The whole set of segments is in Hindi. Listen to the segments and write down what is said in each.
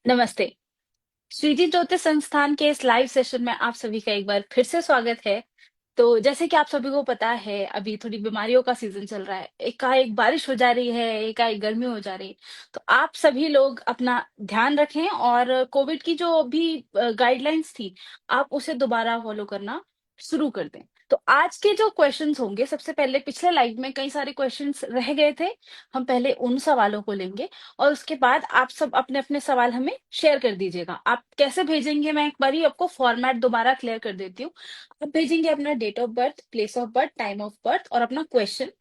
नमस्ते। श्रीजी ज्योतिष संस्थान के इस लाइव सेशन में आप सभी का एक बार फिर से स्वागत है। तो जैसे कि आप सभी को पता है, अभी थोड़ी बीमारियों का सीजन चल रहा है। एकाएक बारिश हो जा रही है, एकाएक गर्मी हो जा रही है। तो आप सभी लोग अपना ध्यान रखें और कोविड की जो अभी गाइडलाइंस थी, आप उसे दोबारा फॉलो करना शुरू कर दें। तो आज के जो क्वेश्चंस होंगे, सबसे पहले पिछले लाइव में कई सारे क्वेश्चंस रह गए थे। हम पहले उन सवालों को लेंगे और उसके बाद आप सब अपने-अपने सवाल हमें शेयर कर दीजिएगा। आप कैसे भेजेंगे, मैं एक बारी आपको फॉर्मेट दोबारा क्लियर कर देती हूँ। आप भेजेंगे अपना date of birth, place of birth, time of birth और अपना क्वेश्चन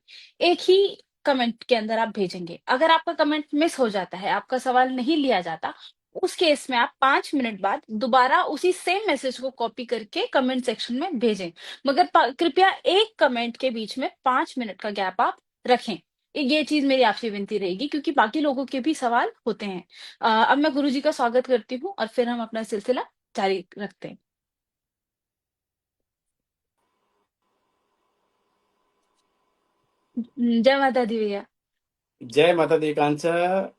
एक ही कमेंट के अंदर आप भेजेंगे। अगर आपका कमेंट मिस हो जाता है, आपका सवाल नहीं लिया जाता, उस केस में आप 5 मिनट बाद दोबारा उसी सेम मैसेज को कॉपी करके कमेंट सेक्शन में भेजें। मगर कृपया एक कमेंट के बीच में 5 मिनट का गैप आप रखें। ये चीज मेरी आपसे विनती रहेगी क्योंकि बाकी लोगों के भी सवाल होते हैं। अब मैं गुरुजी का स्वागत करती हूँ और फिर हम अपना सिलसिला जारी रखते हैं। जय माता दी भैया। जय माता दी कांचा।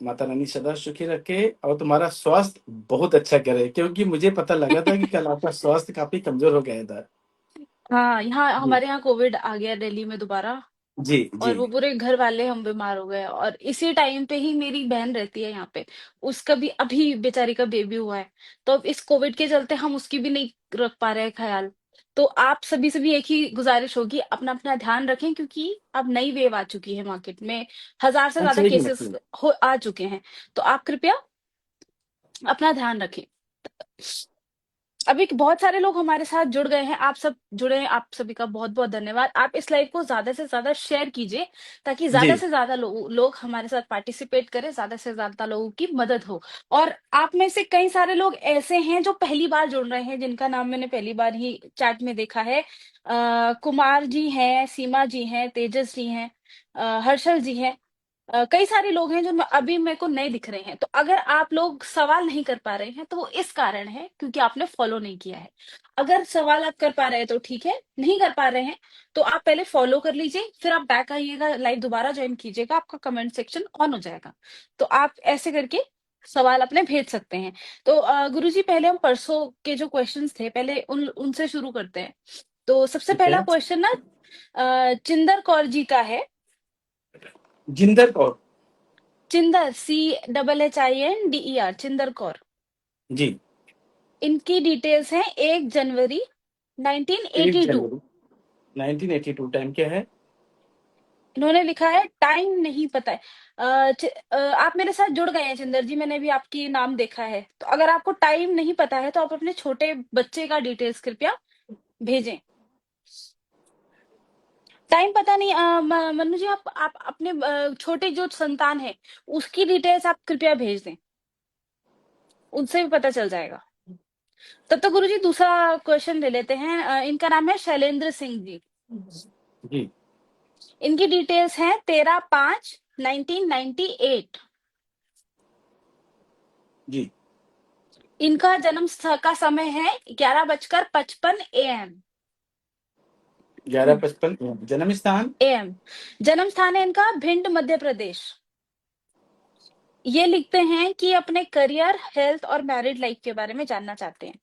माता रानी सदा सुखी रखे और तुम्हारा स्वास्थ्य बहुत अच्छा करे, क्योंकि मुझे पता लगा था कि कल आपका स्वास्थ्य काफी कमजोर हो गया था। हाँ, यहाँ जी हमारे यहाँ कोविड आ गया दिल्ली में दोबारा। जी जी। और वो पूरे घर वाले हम बीमार हो गए और इसी टाइम पे ही मेरी बहन रहती है यहाँ पे। उसका भी अभी बेचारी का बेबी हुआ है। तो अब इस कोविड के चलते हम उसकी भी नहीं रख पा रहे हैं ख्याल। तो आप सभी से भी एक ही गुजारिश होगी, अपना अपना ध्यान रखें क्योंकि अब नई वेव आ चुकी है मार्केट में। 1000 से हाँ, ज्यादा सही कह केसेस रही है। हो आ चुके हैं। तो आप कृपया अपना ध्यान रखें। अभी बहुत सारे लोग हमारे साथ जुड़ गए हैं, आप सब जुड़े हैं, आप सभी का बहुत बहुत धन्यवाद। आप इस लाइव को ज्यादा से ज्यादा शेयर कीजिए ताकि ज्यादा जी से ज्यादा लोग हमारे साथ पार्टिसिपेट करें, ज्यादा से ज्यादा लोगों की मदद हो। और आप में से कई सारे लोग ऐसे हैं जो पहली बार जुड़ रहे हैं, जिनका नाम मैंने पहली बार ही चैट में देखा है। कुमार जी हैं, सीमा जी हैं, तेजस जी हैं, हर्षल जी हैं। कई सारे लोग हैं जो अभी मेरे को नए दिख रहे हैं। तो अगर आप लोग सवाल नहीं कर पा रहे हैं तो वो इस कारण है क्योंकि आपने फॉलो नहीं किया है। अगर सवाल आप कर पा रहे हैं तो ठीक है, नहीं कर पा रहे हैं तो आप पहले फॉलो कर लीजिए, फिर आप बैक आइएगा, लाइव दोबारा ज्वाइन कीजिएगा, आपका कमेंट सेक्शन ऑन हो जाएगा। तो आप ऐसे करके सवाल अपने भेज सकते हैं। तो गुरुजी, पहले हम परसों के जो क्वेश्चंस थे पहले उनसे शुरू करते हैं। तो सबसे ठीक पहला है। क्वेश्चन ना चिंदर कौर जी का है। जिंदर कौर। चिंदर, CHHINDER, चिंदर कौर। जी। इनकी डिटेल्स हैं 1 जनवरी 1 1982। जनवरी 1982 टाइम क्या है? इन्होंने लिखा है टाइम नहीं पता है। आप मेरे साथ जुड़ गए हैं चिंदर जी, मैंने भी आपकी नाम देखा है। तो अगर आपको टाइम नहीं पता है तो आप अपने छोटे बच्चे का डिटेल्स कृपया भेजें। टाइम पता नहीं, मनु जी, आप अपने छोटे जो संतान है उसकी डिटेल्स आप कृपया भेज दें, उनसे भी पता चल जाएगा। तब तक गुरुजी दूसरा क्वेश्चन ले लेते हैं। इनका नाम है शैलेंद्र सिंह जी। जी इनकी डिटेल्स हैं 13/5/1998। जी। इनका का समय है 11:55 AM। 11:55 जन्म स्थान? AM। जन्म स्थान है इनका भिंड, मध्य प्रदेश। ये लिखते हैं कि अपने करियर, हेल्थ और मैरिड लाइफ के बारे में जानना चाहते हैं।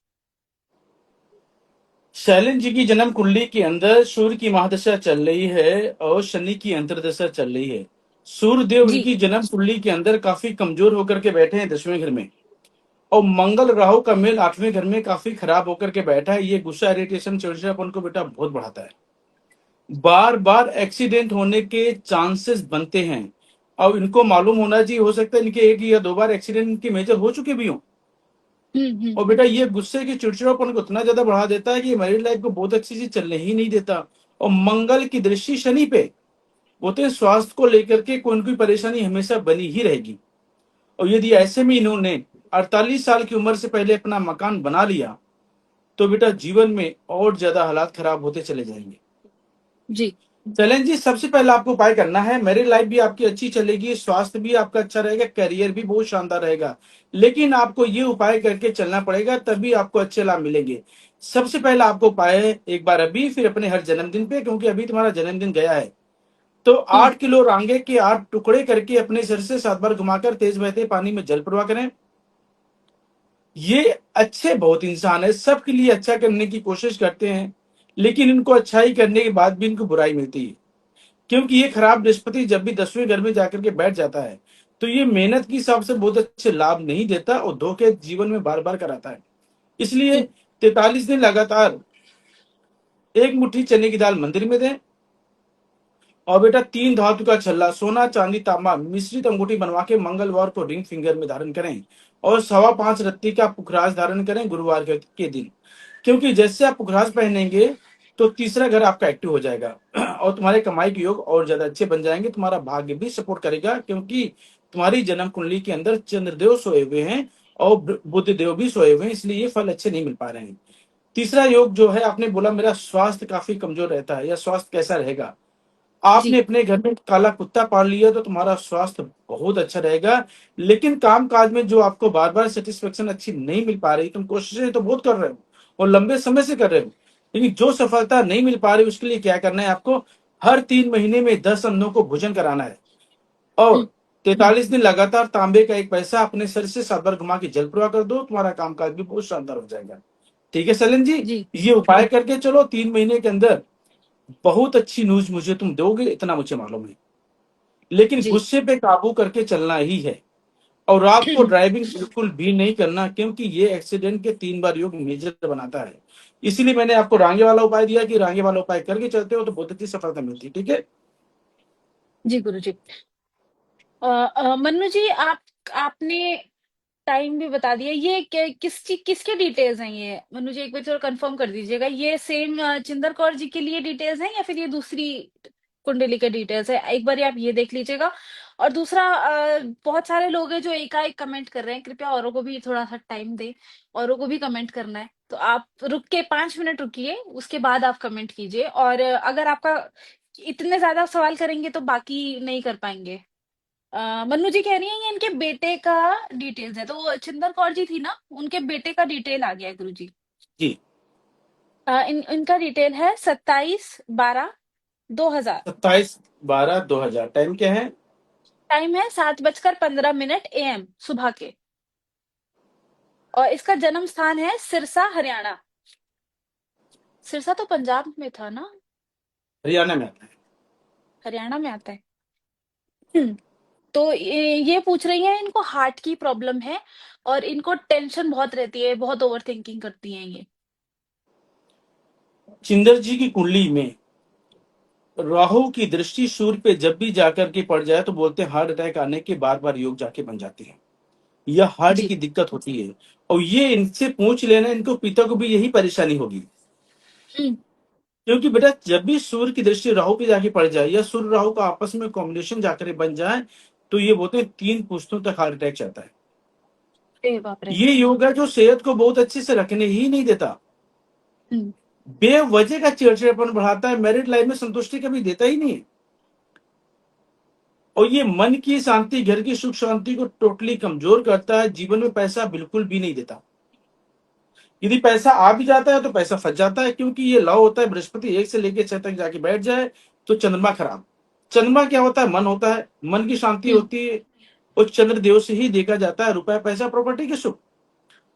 शैलेंद्र जी की जन्म कुंडली के अंदर सूर्य की महादशा चल रही है और शनि की अंतर्दशा चल रही है। सूर्य देव जी। इनकी जन्म कुंडली के अंदर काफी कमजोर होकर के बैठे हैं 10वें घर में। और मंगल राहु का मेल 8वें घर में काफी खराब होकर के बैठा है। ये गुस्सा, इरिटेशन, चिड़चिड़ापन को बेटा बहुत बढ़ाता है। बार बार एक्सीडेंट होने के चांसेस बनते हैं। और इनको मालूम होना चाहिए, हो सकता है इनके 1 या 2 बार एक्सीडेंट इनके मेजर हो चुके भी हों। और बेटा ये गुस्से की चिड़चिड़ापन को इतना ज्यादा बढ़ा देता है कि मैरिड लाइफ को बहुत अच्छी चीज चलने ही नहीं देता। और मंगल की दृष्टि शनि पे होते हैं, स्वास्थ्य को लेकर के कोई न कोई परेशानी हमेशा बनी ही रहेगी। और यदि ऐसे में इन्होंने 48 साल की उम्र से पहले अपना मकान बना लिया तो बेटा जीवन में और ज्यादा हालात खराब होते चले जाएंगे। जी। चैलेंज जी, सबसे पहला आपको उपाय करना है। मैरिज लाइफ भी आपकी अच्छी चलेगी, स्वास्थ्य भी आपका अच्छा रहेगा, करियर भी बहुत शानदार रहेगा। लेकिन आपको ये उपाय करके चलना पड़ेगा, तभी आपको अच्छे लाभ मिलेंगे। सबसे पहला आपको उपाय है, एक बार अभी फिर अपने हर जन्मदिन पे, क्योंकि अभी तुम्हारा जन्मदिन गया है, तो 8 किलो रांगे के 8 टुकड़े करके अपने सिर से 7 बार घुमाकर तेज बहते पानी में जल प्रवाह करें। ये अच्छे बहुत इंसान है, सबके लिए अच्छा करने की कोशिश करते हैं, लेकिन इनको अच्छाई करने के बाद भी इनको बुराई मिलती है। क्योंकि ये खराब बृहस्पति जब भी 10वें घर में जाकर के बैठ जाता है, तो ये मेहनत के हिसाब से बहुत अच्छे लाभ नहीं देता और धोखे जीवन में बार बार कराता है। इसलिए जी 43 दिन लगातार एक मुट्ठी चने की दाल मंदिर में दें, और बेटा 3 धातु का छल्ला सोना चांदी तांबा मिश्रित अंगूठी बनवा के मंगलवार को रिंग फिंगर में धारण करें, और 5.25 रत्ती का पुखराज धारण करें गुरुवार के दिन। क्योंकि जैसे आप पुखराज पहनेंगे, तो तीसरा घर आपका एक्टिव हो जाएगा और तुम्हारे कमाई के योग और ज्यादा अच्छे बन जाएंगे। तुम्हारा भाग्य भी सपोर्ट करेगा, क्योंकि तुम्हारी जन्म कुंडली के अंदर चंद्रदेव सोए हुए हैं और बुध देव भी सोए हुए हैं, इसलिए ये फल अच्छे नहीं मिल पा रहे हैं। तीसरा योग जो है, आपने बोला मेरा स्वास्थ्य काफी कमजोर रहता है या स्वास्थ्य कैसा रहेगा। आपने जी। अपने घर में काला कुत्ता पाल लिया तो तुम्हारा स्वास्थ्य बहुत अच्छा रहेगा। लेकिन काम काज में जो आपको बार बार सेटिस्फेक्शन अच्छी नहीं मिल पा रही, तुम कोशिशें तो बहुत कर रहे हो और लंबे समय से कर रहे हो, लेकिन जो सफलता नहीं मिल पा रही उसके लिए क्या करना है आपको, हर 3 महीने में 10 अंधों को भोजन कराना है, और हम्म। 43 दिन लगातार तांबे का एक पैसा अपने सर से 7 बार घुमा के जल प्रवाह कर दो, तुम्हारा कामकाज भी बहुत शानदार हो जाएगा। ठीक है सलिन जी, जी ये उपाय करके चलो, 3 महीने के अंदर बहुत अच्छी न्यूज मुझे तुम दोगे, इतना मुझे मालूम है। लेकिन जी। गुस्से पे काबू करके चलना ही है, और रात को ड्राइविंग बिल्कुल भी नहीं करना, क्योंकि ये एक्सीडेंट के 3 बार योग मेजर बनाता है। इसीलिए मैंने आपको रांगे वाला उपाय दिया कि रांगे वाला उपाय करके चलते हो तो बहुत अच्छी सफलता मिलती है। ठीक है जी गुरु जी। मन्नू जी, आपने टाइम भी बता दिया। ये किसके डिटेल्स हैं ये? मन्नू जी एक बार थोड़ा कंफर्म कर दीजिएगा, ये सेम चिंदर कौर जी के लिए डिटेल्स हैं या फिर ये दूसरी कुंडली के डिटेल्स है? एक बार आप ये देख लीजिएगा। और दूसरा, बहुत सारे लोग हैं जो एकाएक कमेंट कर रहे हैं, कृपया औरों को भी थोड़ा सा टाइम दें। औरों को भी कमेंट करना है तो आप रुक के 5 मिनट रुकिए, उसके बाद आप कमेंट कीजिए। और अगर आपका इतने ज्यादा सवाल करेंगे तो बाकी नहीं कर पाएंगे। मन्नू जी कह रही हैं ये इनके बेटे का डिटेल्स है, तो वो चिंदर कौर जी थी ना, उनके बेटे का डिटेल आ गया है गुरु जी। जी। इनका डिटेल है 27/12/2000। 27/12/2000 टाइम क्या है? टाइम है 7:15 AM सुबह के। और इसका जन्म स्थान है सिरसा, हरियाणा। सिरसा तो पंजाब में था ना? हरियाणा में आता है। हरियाणा में आता है। तो ये पूछ रही है, इनको हार्ट की प्रॉब्लम है और इनको टेंशन बहुत रहती है, बहुत ओवर थिंकिंग करती हैं ये। चिंदर जी की कुंडली में राहु की दृष्टि सूर्य पे जब भी जाकर के पड़ जाए, तो बोलते हैं हार्ट अटैक आने के बार बार योग जाके बन जाते हैं, या हार्ट जी। की दिक्कत होती है। और ये इनसे पूछ लेना, इनको पिता को भी यही परेशानी होगी। हम्म। क्योंकि बेटा जब भी सूर्य की दृष्टि राहु पे जाके पड़ जाए, या सूर्य राहु का आपस में कॉम्बिनेशन जाकर बन जाए, तो ये बोलते हैं 3 पुश्तों तक हार्ट अटैक चलता है। अरे बाप रे। ये योग है जो सेहत को बहुत अच्छे से रखने ही नहीं देता, हम्म। बेवजह का चिड़चिड़ापन बढ़ाता है, मैरिड लाइफ में संतुष्टि कभी देता ही नहीं है। और ये मन की शांति, घर की सुख शांति को टोटली कमजोर करता है, जीवन में पैसा बिल्कुल भी नहीं देता। यदि पैसा आ भी जाता है तो पैसा फंस जाता है, क्योंकि ये लॉ होता है बृहस्पति 1 से लेकर 6 तक जाके बैठ जाए तो चंद्रमा खराब। चंद्रमा क्या होता है? मन होता है, मन की शांति हम्म। होती है, और चंद्र देव से ही देखा जाता है रुपया पैसा प्रॉपर्टी के सुख,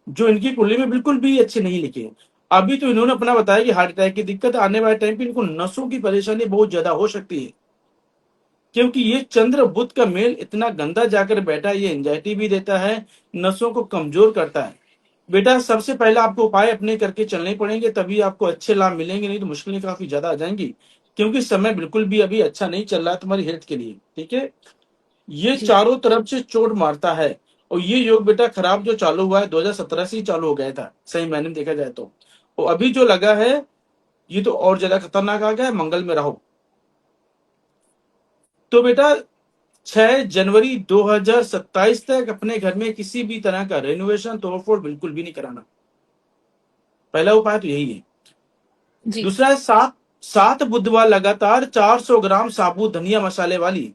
जो इनकी कुंडली में बिल्कुल भी अच्छे नहीं लिखे हैं। अभी तो इन्होंने अपना बताया कि हार्ट अटैक की दिक्कत आने वाले टाइम पे इनको नसों की परेशानी बहुत ज्यादा हो सकती है, क्योंकि ये चंद्र बुध का मेल इतना गंदा जाकर बैठा है, ये एंजाइटी भी देता है, नसों को कमजोर करता है। बेटा सबसे पहले आपको उपाय अपने करके चलने पड़ेंगे, तभी आपको अच्छे लाभ मिलेंगे, नहीं तो मुश्किलें काफी ज्यादा आ जाएंगी। क्योंकि समय बिल्कुल भी अभी अच्छा नहीं चल रहा है तुम्हारी हेल्थ के लिए। ठीक है, ये जी। चारों तरफ से चोट मारता है। और ये योग बेटा खराब जो चालू हुआ है 2017 से ही चालू हो गया था, सही मैंने देखा जाए तो। और अभी जो लगा है, ये तो और ज्यादा खतरनाक आ गया है, मंगल में रहो। तो बेटा 6 जनवरी 2027 तक अपने घर में किसी भी तरह का रेनोवेशन तोड़फोड़ बिल्कुल भी नहीं कराना। पहला उपाय तो यही है। जी। दूसरा है, 7 7 बुधवार लगातार 400 ग्राम साबुत धनिया मसाले वाली,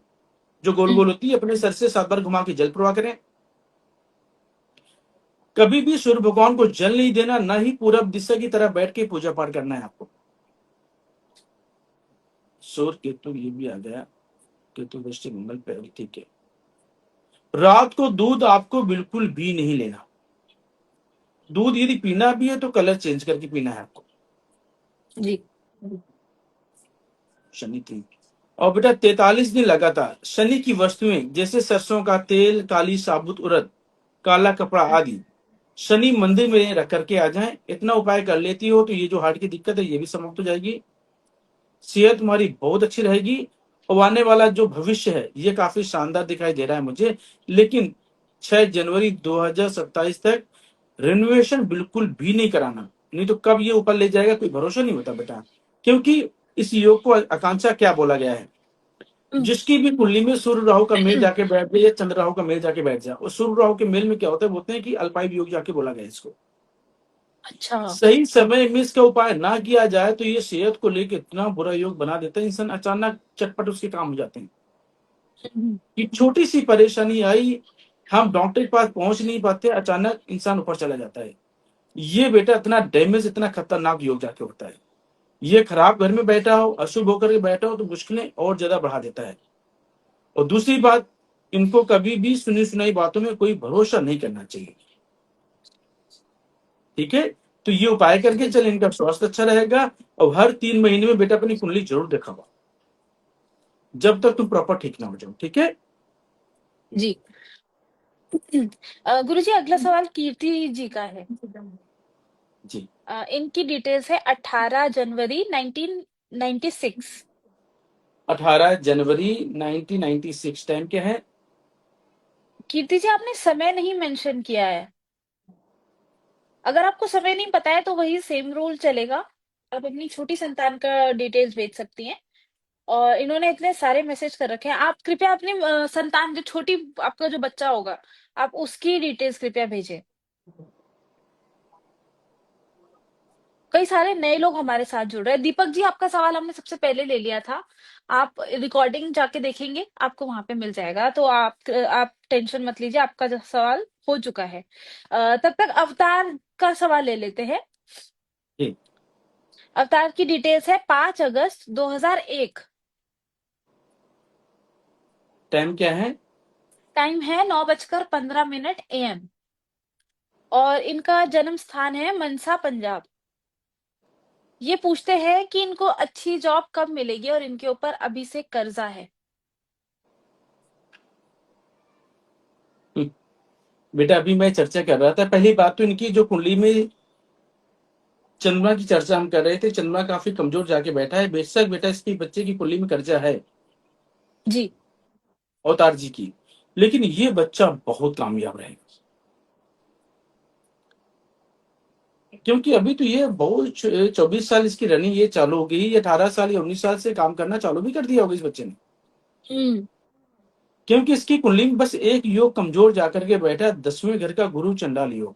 जो गोल हम्म। गोल होती है, अपने सर से 7 बार घुमा के जल प्रवाह करें। कभी भी सूर्य भगवान को जल नहीं देना, ना ही पूरब दिशा की तरफ बैठ के पूजा पाठ करना है आपको। सूर्य केतु ये भी आ गया, केतु दृष्टि मंगल पे, ठीक है। रात को दूध आपको बिल्कुल भी नहीं लेना। दूध यदि पीना भी है तो कलर चेंज करके पीना है आपको। जी। शनि 3। और बेटा 43 दिन लगातार शनि की वस्तुएं जैसे सरसों का तेल, काली साबुत उड़द, काला कपड़ा आदि शनि मंदिर में रख करके आ जाएं। इतना उपाय कर लेती हो तो ये जो हार्ट की दिक्कत है ये भी समाप्त हो जाएगी। सेहत तुम्हारी बहुत अच्छी रहेगी। और आने वाला जो भविष्य है ये काफी शानदार दिखाई दे रहा है मुझे। लेकिन 6 जनवरी 2027 तक रिनोवेशन बिल्कुल भी नहीं कराना, नहीं तो कब ये ऊपर ले जाएगा कोई भरोसा नहीं होता बेटा। क्योंकि इस योग को आकांक्षा क्या बोला गया है, जिसकी भी कुंडली में सूर्य राहु का मेल जाके बैठ जाए या चंद्र राहु का मेल जाके बैठ जाए, और सूर्य राहु के मेल में क्या होता है बोलते हैं कि अल्पायु योग जाके बोला गया है इसको। अच्छा। सही समय में इसका उपाय ना किया जाए तो ये सेहत को लेकर इतना बुरा योग बना देता है, इंसान अचानक चटपट उसके काम हो जाते हैं। हम्म। कि छोटी सी परेशानी आई, हम डॉक्टर के पास पहुंच नहीं पाते, अचानक इंसान ऊपर चला जाता है। ये बेटा इतना डैमेज, इतना खतरनाक योग जाके होता है। ये खराब घर में बैठा हो, अशुभ होकर के बैठा हो तो मुश्किलें और ज्यादा बढ़ा देता है। और दूसरी बात, इनको कभी भी सुनी सुनाई बातों में कोई भरोसा नहीं करना चाहिए। ठीक है, तो ये उपाय करके चल, इनका स्वास्थ्य अच्छा रहेगा। और हर 3 महीने में बेटा अपनी कुंडली जरूर दिखावा, जब तक तुम प्रॉपर ठीक ना हो जाओ। ठीक है। जी। गुरुजी, अगला सवाल कीर्ति जी का है। जी। इनकी डिटेल्स है 18 जनवरी 1996। 18 जनवरी 1996 टाइम क्या है? कीर्ति जी, आपने समय नहीं मेंशन किया है। अगर आपको समय नहीं पता है तो वही सेम रूल चलेगा। आप अपनी छोटी संतान का डिटेल्स भेज सकती हैं। और इन्होंने इतने सारे मैसेज कर रखे हैं, आप कृपया अपनी संतान, जो छोटी आपका जो बच्चा होगा, आप उसकी डिटेल्स कृपया भेजें। कई सारे नए लोग हमारे साथ जुड़ रहे हैं। दीपक जी, आपका सवाल हमने सबसे पहले ले लिया था। आप रिकॉर्डिंग जाके देखेंगे, आपको वहां पे मिल जाएगा। तो आप टेंशन मत लीजिए, आपका जो सवाल हो चुका है। तब तक अवतार का सवाल ले लेते हैं। जी। अवतार की डिटेल्स है 5 अगस्त 2001। टाइम क्या है? टाइम है 9:15 AM। और इनका जन्म स्थान है मनसा, पंजाब। ये पूछते हैं कि इनको अच्छी जॉब कब मिलेगी और इनके ऊपर अभी से कर्जा है। बेटा अभी मैं चर्चा कर रहा था, पहली बात तो इनकी जो कुंडली में चंद्रमा की चर्चा हम कर रहे थे, चंद्रमा काफी कमजोर जाके बैठा है। बेशक बेटा इसकी बच्चे की कुंडली में कर्जा है जी। अवतार जी की, लेकिन ये बच्चा बहुत कामयाब रहेगा। क्योंकि अभी तो ये बहुत 24 साल इसकी रनिंग ये चालू हो गई, ये 18 साल या 19 साल से काम करना चालू भी कर दिया होगा इस बच्चे ने। हम्म। क्योंकि इसकी कुंडली में बस एक योग कमजोर जाकर के बैठा, 10वें घर का गुरु चंडाल योग।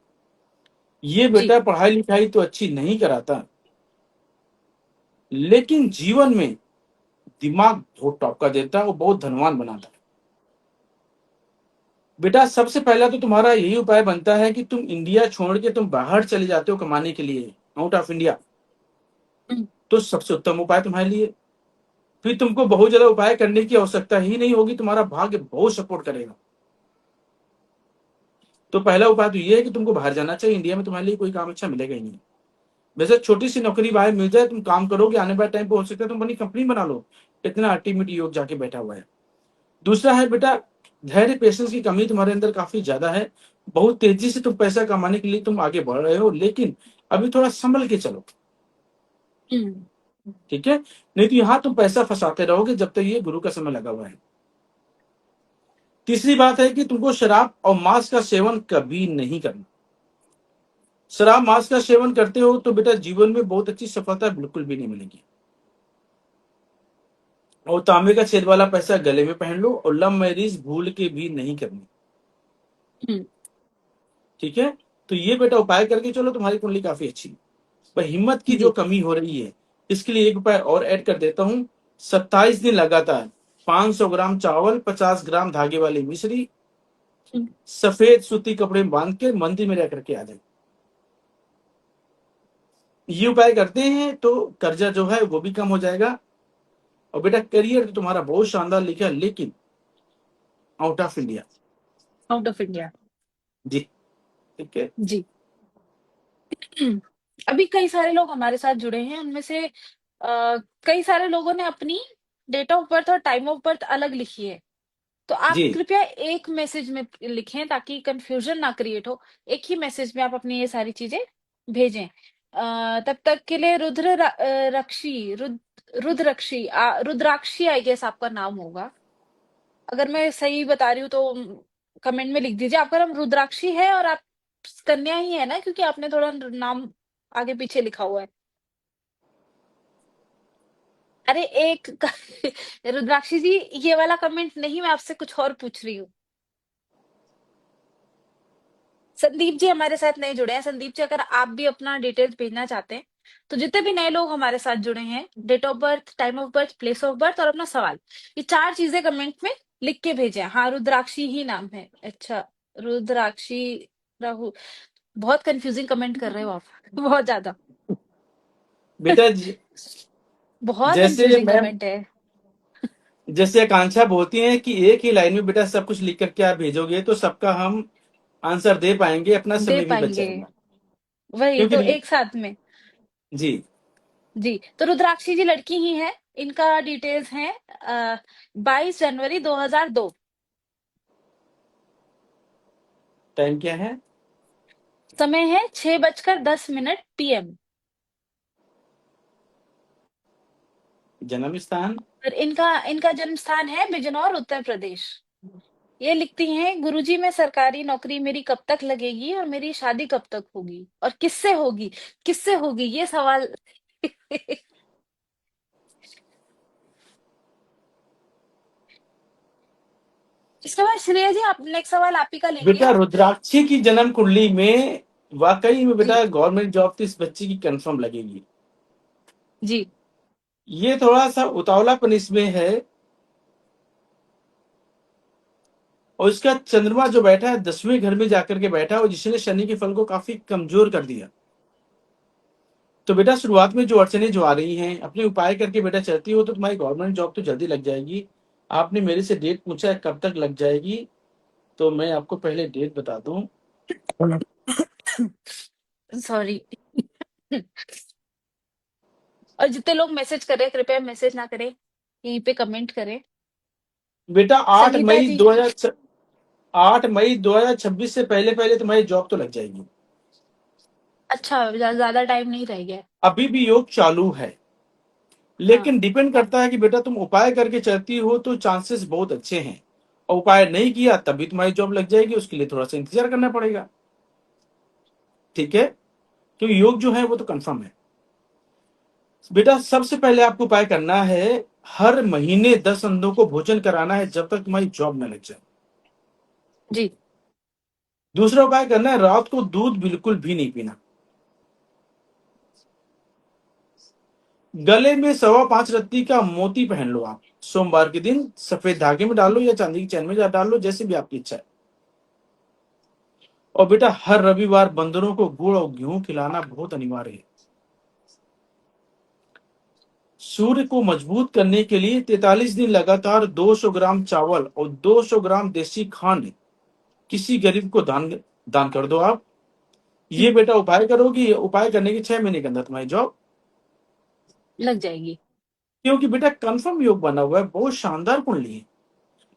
ये जी। बेटा पढ़ाई लिखाई तो अच्छी नहीं कराता, लेकिन जीवन में दिमाग बहुत टॉप का देता है, वो बहुत धनवान बनाता है। बेटा सबसे पहला तो तुम्हारा यही उपाय बनता है कि तुम इंडिया छोड़ के तुम बाहर चले जाते हो कमाने के लिए, आउट ऑफ इंडिया। हम्म। तो सबसे उत्तम उपाय तुम्हारे लिए, फिर तुमको बहुत ज्यादा उपाय करने की आवश्यकता ही नहीं होगी, तुम्हारा भाग्य बहुत सपोर्ट करेगा। तो पहला उपाय तो ये है कि तुमको बाहर जाना चाहिए, इंडिया में तुम्हारे लिए कोई काम अच्छा मिलेगा ही नहीं। वैसे छोटी सी नौकरी बाहर मिल जाए, तुम काम करोगे, आने वाले टाइम पे हो सकता है तुम बड़ी कंपनी बना लो। इतना अल्टीमेट योग जाके बैठा हुआ है। दूसरा है बेटा, धैर्य पेशेंस की कमी तुम्हारे अंदर काफी ज्यादा है। बहुत तेजी से तुम पैसा कमाने के लिए तुम आगे बढ़ रहे हो, लेकिन अभी थोड़ा संभल के चलो। हम्म। ठीक है, नहीं तो यहाँ तुम पैसा फंसाते रहोगे जब तक ये गुरु का समय लगा हुआ है। तीसरी बात है कि तुमको शराब और मांस का सेवन कभी नहीं करना। शराब मांस का सेवन करते हो तो बेटा जीवन में बहुत अच्छी सफलता बिल्कुल भी नहीं मिलेगी। और तांबे का छेद वाला पैसा गले में पहन लो, और लव मैरिज भूल के भी नहीं करनी। हम्म। ठीक है, तो ये बेटा उपाय करके चलो, तुम्हारी कुंडली काफी अच्छी है। पर हिम्मत की जो जी। कमी हो रही है, इसके लिए एक उपाय और ऐड कर देता हूं। 27 दिन लगातार 500 ग्राम चावल, 50 ग्राम धागे वाली मिश्री, हम्म। सफेद सूती कपड़े में बांध के मंदिर में रह करके आ जाए। ये उपाय करते हैं तो कर्जा जो है वो भी कम हो जाएगा। और बेटा करियर तो तुम्हारा बहुत शानदार लिखा है, लेकिन out of India. Out of India. जी। ठीक है। जी। अभी कई सारे लोग हमारे साथ जुड़े हैं, उनमें से कई सारे लोगों ने अपनी डेट ऑफ बर्थ और टाइम ऑफ बर्थ अलग लिखी है। तो आप जी। कृपया एक मैसेज में लिखें ताकि कंफ्यूजन ना क्रिएट हो। एक ही मैसेज में आप अपनी ये सारी चीजें भेजें। तब तक के लिए रुद्राक्षी आई गेस आपका नाम होगा। अगर मैं सही बता रही हूँ तो कमेंट में लिख दीजिए। आपका नाम रुद्राक्षी है और आप कन्या ही है ना, क्योंकि आपने थोड़ा नाम आगे पीछे लिखा हुआ है। अरे एक रुद्राक्षी जी, ये वाला कमेंट नहीं, मैं आपसे कुछ और पूछ रही हूँ। संदीप जी हमारे साथ नए जुड़े हैं। संदीप जी, अगर आप भी अपना डिटेल्स भेजना चाहते हैं तो जितने भी नए लोग हमारे साथ जुड़े हैं, date of birth, time of birth, place of birth और अपना सवाल, ये चार चीजें कमेंट में लिख के भेजें। हाँ, रुद्राक्षी ही नाम है। अच्छा, रुद्राक्षी राहु। बहुत कंफ्यूजिंग कमेंट कर रहे हो आप। बहुत ज्यादा। बेटा बहुत जैसे कंफ्यूजिंग मैं कमेंट है। जैसे आकांक्षा बोलती हैं कि एक ही लाइन में बेटा सब कुछ लिख करके आप भेजोगे तो सबका हम आंसर दे पाएंगे, अपना दे समय भी बच पाएंगे। जाएगा। वही क्योंकि तो, एक साथ में। जी। जी, तो रुद्राक्षी जी लड़की ही है। इनका डिटेल्स है 22 जनवरी 2002। टाइम क्या है? समय है 6:10 PM। जन्म स्थान? और इनका इनका जन्म स्थान है बिजनौर, उत्तर प्रदेश। ये लिखती हैं, गुरुजी में सरकारी नौकरी मेरी कब तक लगेगी और मेरी शादी कब तक होगी और किससे होगी? किससे होगी ये सवाल। इसके बाद श्रेया जी, आप नेक्स्ट सवाल आप ही का लेंगे बेटा आप। रुद्राक्षी की जन्म कुंडली में वाकई में जी। बेटा गवर्नमेंट जॉब तो इस बच्ची की कंफर्म लगेगी। जी। ये थोड़ा सा उतावलापन इसमें है, और इसका चंद्रमा जो बैठा है 10वें घर में जाकर के बैठा है, और जिसने शनि के फल को काफी कमजोर कर दिया। तो बेटा शुरुआत में जो अड़चने जो आ रही हैं, अपने उपाय करके बेटा चलती हो तो तुम्हारी गवर्नमेंट जॉब तो जल्दी लग जाएगी। आपने मेरे से डेट पूछा है कब तक लग जाएगी, तो मैं आपको पहले डेट बता दूं। सॉरी। और जितने लोग मैसेज कर रहे हैं, कृपया मैसेज ना करें, यहीं पे कमेंट करें। बेटा 8 संगीता मई जी। 2000 8 मई 2026 से पहले पहले तुम्हारी जॉब तो लग जाएगी। अच्छा, ज्यादा टाइम नहीं रह गया। अभी भी योग चालू है, हाँ। लेकिन डिपेंड करता है कि बेटा तुम उपाय करके चलती हो तो चांसेस बहुत अच्छे हैं, और उपाय नहीं किया तभी तुम्हारी जॉब लग जाएगी, उसके लिए थोड़ा सा इंतजार करना पड़ेगा। ठीक है, क्योंकि योग जो है वो तो कंफर्म है। बेटा सबसे पहले आपको उपाय करना है, हर महीने 10 अंडों को भोजन कराना है जब तक तुम्हारी जॉब न लग जाए। जी। दूसरा उपाय करना है, रात को दूध बिल्कुल भी नहीं पीना। गले में 5.25 रत्ती का मोती पहन लो आप, सोमवार के दिन सफेद धागे में डालो या चांदी की चैन में डाल लो, जैसे भी आपकी इच्छा है। और बेटा हर रविवार बंदरों को गुड़ और गेहूं खिलाना बहुत अनिवार्य है। सूर्य को मजबूत करने के लिए 43 दिन लगातार 200 ग्राम चावल और 200 ग्राम देसी खांड किसी गरीब को दान दान कर दो आप। ये बेटा उपाय करोगी, ये उपाय करने के 6 महीने के अंदर तुम्हारी जॉब, लग जाएगी। क्योंकि बेटा कंफर्म योग बना हुआ है, बहुत शानदार कुंडली है।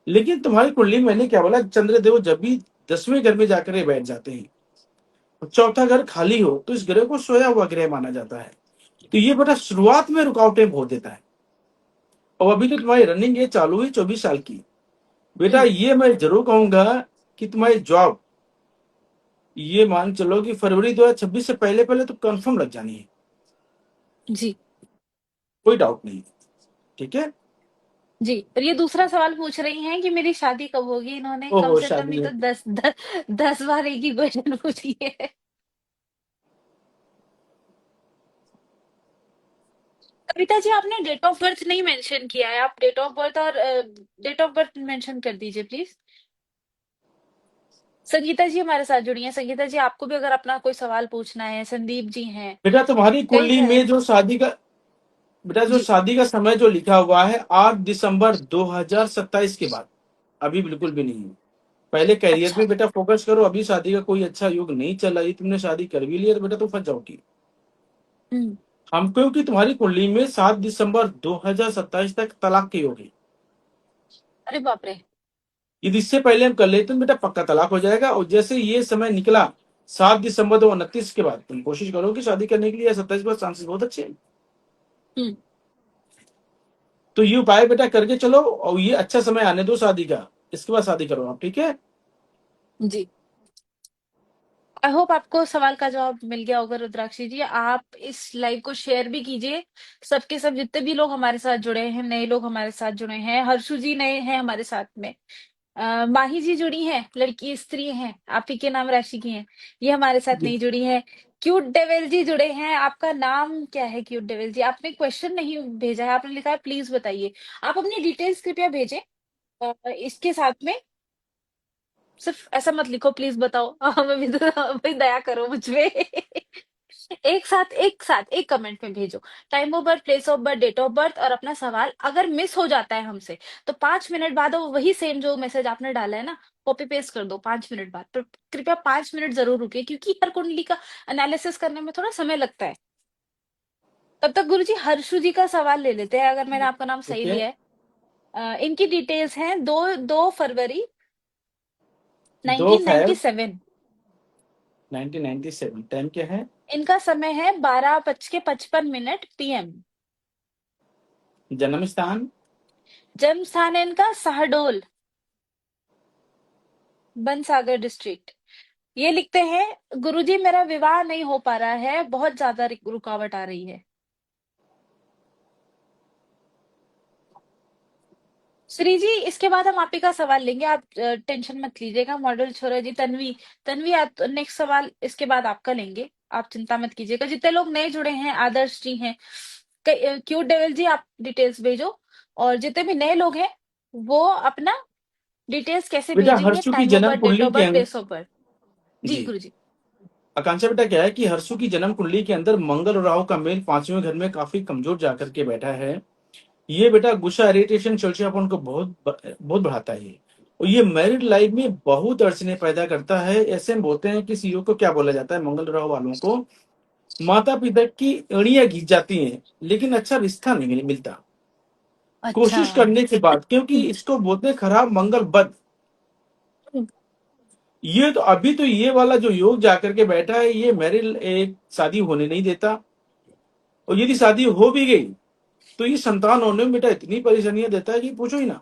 लेकिन तुम्हारी कुंडली में मैंने क्या बोला, चंद्रदेव जब भी 10वें घर में जाकर ये बैठ जाते हैं और चौथा घर खाली हो तो इस ग्रह को सोया हुआ ग्रह माना जाता है। तो ये बेटा शुरुआत में रुकावटें बहुत देता है। और अभी तो तुम्हारी रनिंग एज चालू है 24 साल की। बेटा हम्म। ये मैं जरूर कहूंगा कि तुम्हारी जॉब, ये मान चलो कि फरवरी 2026 से पहले पहले तो कंफर्म लग जानी है, जी। कोई डाउट नहीं। ठीक है। जी, और ये दूसरा सवाल पूछ रही हैं कि मेरी शादी कब होगी। इन्होंने कम ओहो से कम ही शादी तो है। 10 बार एक ही क्वेश्चन पूछ लिया है। कविता जी, आपने डेट ऑफ बर्थ नहीं मेंशन किया है। आप डेट ऑफ बर्थ और डेट ऑफ बर्थ मेंशन कर दीजिए प्लीज। संगीता जी हमारे साथ जुड़ी हैं। संगीता जी, आपको भी अगर अपना कोई सवाल पूछना है, संदीप जी हैं। बेटा तुम्हारी कई कुंडली सारे। में जो शादी का, बेटा जो जी। शादी का समय जो लिखा हुआ है 8 दिसंबर 2027 के बाद, अभी बिल्कुल भी नहीं है। पहले करियर अच्छा। पे बेटा फोकस करो, अभी शादी का कोई अच्छा योग नहीं चल रहा है, तुमने शादी कर भी लिया तो बेटा तुम फंस जाओगी। हम्म। हम क्योंकि तुम्हारी कुंडली में 7 दिसंबर 2027 तक तलाक की होगी। अरे बाप रे। यदि इससे पहले हम कर लेते तो बेटा पक्का तलाक हो जाएगा। और जैसे ये समय निकला 7 दिसंबर 2029 के बाद तुम कोशिश करो कि शादी करने के लिए, 27 पर चांसेस बहुत अच्छे हैं। हम्म। तो ये उपाय बेटा करके चलो, और ये अच्छा समय आने दो शादी का, इसके बाद शादी करो आप, ठीक है। जी। आई होप आपको सवाल का जवाब मिल गया होगा रुद्राक्षी जी। आप इस लाइव को शेयर भी कीजिए, सबके सब जितने भी लोग हमारे साथ जुड़े हैं, नए लोग हमारे साथ जुड़े हैं। हर्षु जी नए हैं हमारे साथ में। माही जी जुड़ी हैं, लड़की स्त्री हैं, आप ही के नाम राशि की हैं, ये हमारे साथ जी नहीं जुड़ी हैं। क्यूट डेविल जी जुड़े हैं। आपका नाम क्या है क्यूट डेविल जी? आपने क्वेश्चन नहीं भेजा है, आपने लिखा है प्लीज बताइए। आप अपनी डिटेल्स कृपया भेजें इसके साथ में। सिर्फ ऐसा मत लिखो प्लीज बताओ, हमें भी भाई दया करो मुझ पे। एक साथ एक कमेंट में भेजो। Time of birth, place of birth, date of birth और अपना सवाल। अगर मिस हो जाता है हमसे तो 5 मिनट बाद वो वही सेम जो मैसेज आपने डाला है ना, कॉपी पेस्ट कर दो 5 मिनट बाद। पर कृपया 5 मिनट जरूर रुके, क्योंकि हर कुंडली का एनालिसिस करने में थोड़ा समय लगता है। तब तक गुरुजी हर्षु जी का सवाल ले लेते हैं, अगर मैंने आपका नाम सही ठीक है। लिया है। इनकी डिटेल्स हैं 2 फरवरी 2 फरवरी 1997। 1997, टाइम क्या है? इनका समय है 12:55 PM। जन्म स्थान? जन्म स्थान है इनका सहडोल, बनसागर डिस्ट्रिक्ट। ये लिखते हैं, गुरुजी मेरा विवाह नहीं हो पा रहा है, बहुत ज्यादा रुकावट आ रही है। श्री जी इसके बाद हम आप ही का सवाल लेंगे, आप टेंशन मत लीजिएगा। मॉडल छोरा जी, तन्वी, तन्वी आप नेक्स्ट सवाल इसके बाद आपका लेंगे, आप चिंता मत कीजिएगा। जितने लोग नए जुड़े हैं, आदर्श जी हैं, क्यूट डेविल जी आप डिटेल्स भेजो। और जितने भी नए लोग हैं वो अपना डिटेल्स कैसे बेटा भेजेंगे, हर्षु की टाइम ऑफ जन्म बर्थ, डेट कुंडली ऑफ के बर्थ, प्लेस ऑफ बर्थ। जी जी, गुरु जी। आकांक्षा बेटा क्या है कि हर्षु की जन्म कुंडली के अंदर मंगल और राहु का मेल 5वें घर में काफी कमजोर जाकर के बैठा है। ये बेटा गुस्सा, इरिटेशन, चिड़चिड़ापन को बहुत बढ़ाता है ये। और ये मैरिड लाइफ में बहुत अड़चने पैदा करता है। ऐसे में बोलते हैं कि सीईओ को क्या बोला जाता है, मंगल राहु वालों को माता पिता की एड़ियां घिस जाती हैं, लेकिन अच्छा रिश्ता नहीं मिलता अच्छा। कोशिश करने के बाद, क्योंकि इसको बोलते हैं खराब मंगल बद। ये तो अभी तो ये वाला जो योग जाकर के बैठा है, ये मैरिड एक शादी होने नहीं देता। और यदि शादी हो भी गई तो ये संतान होने में बेटा इतनी परेशानियां देता है कि पूछो ही ना।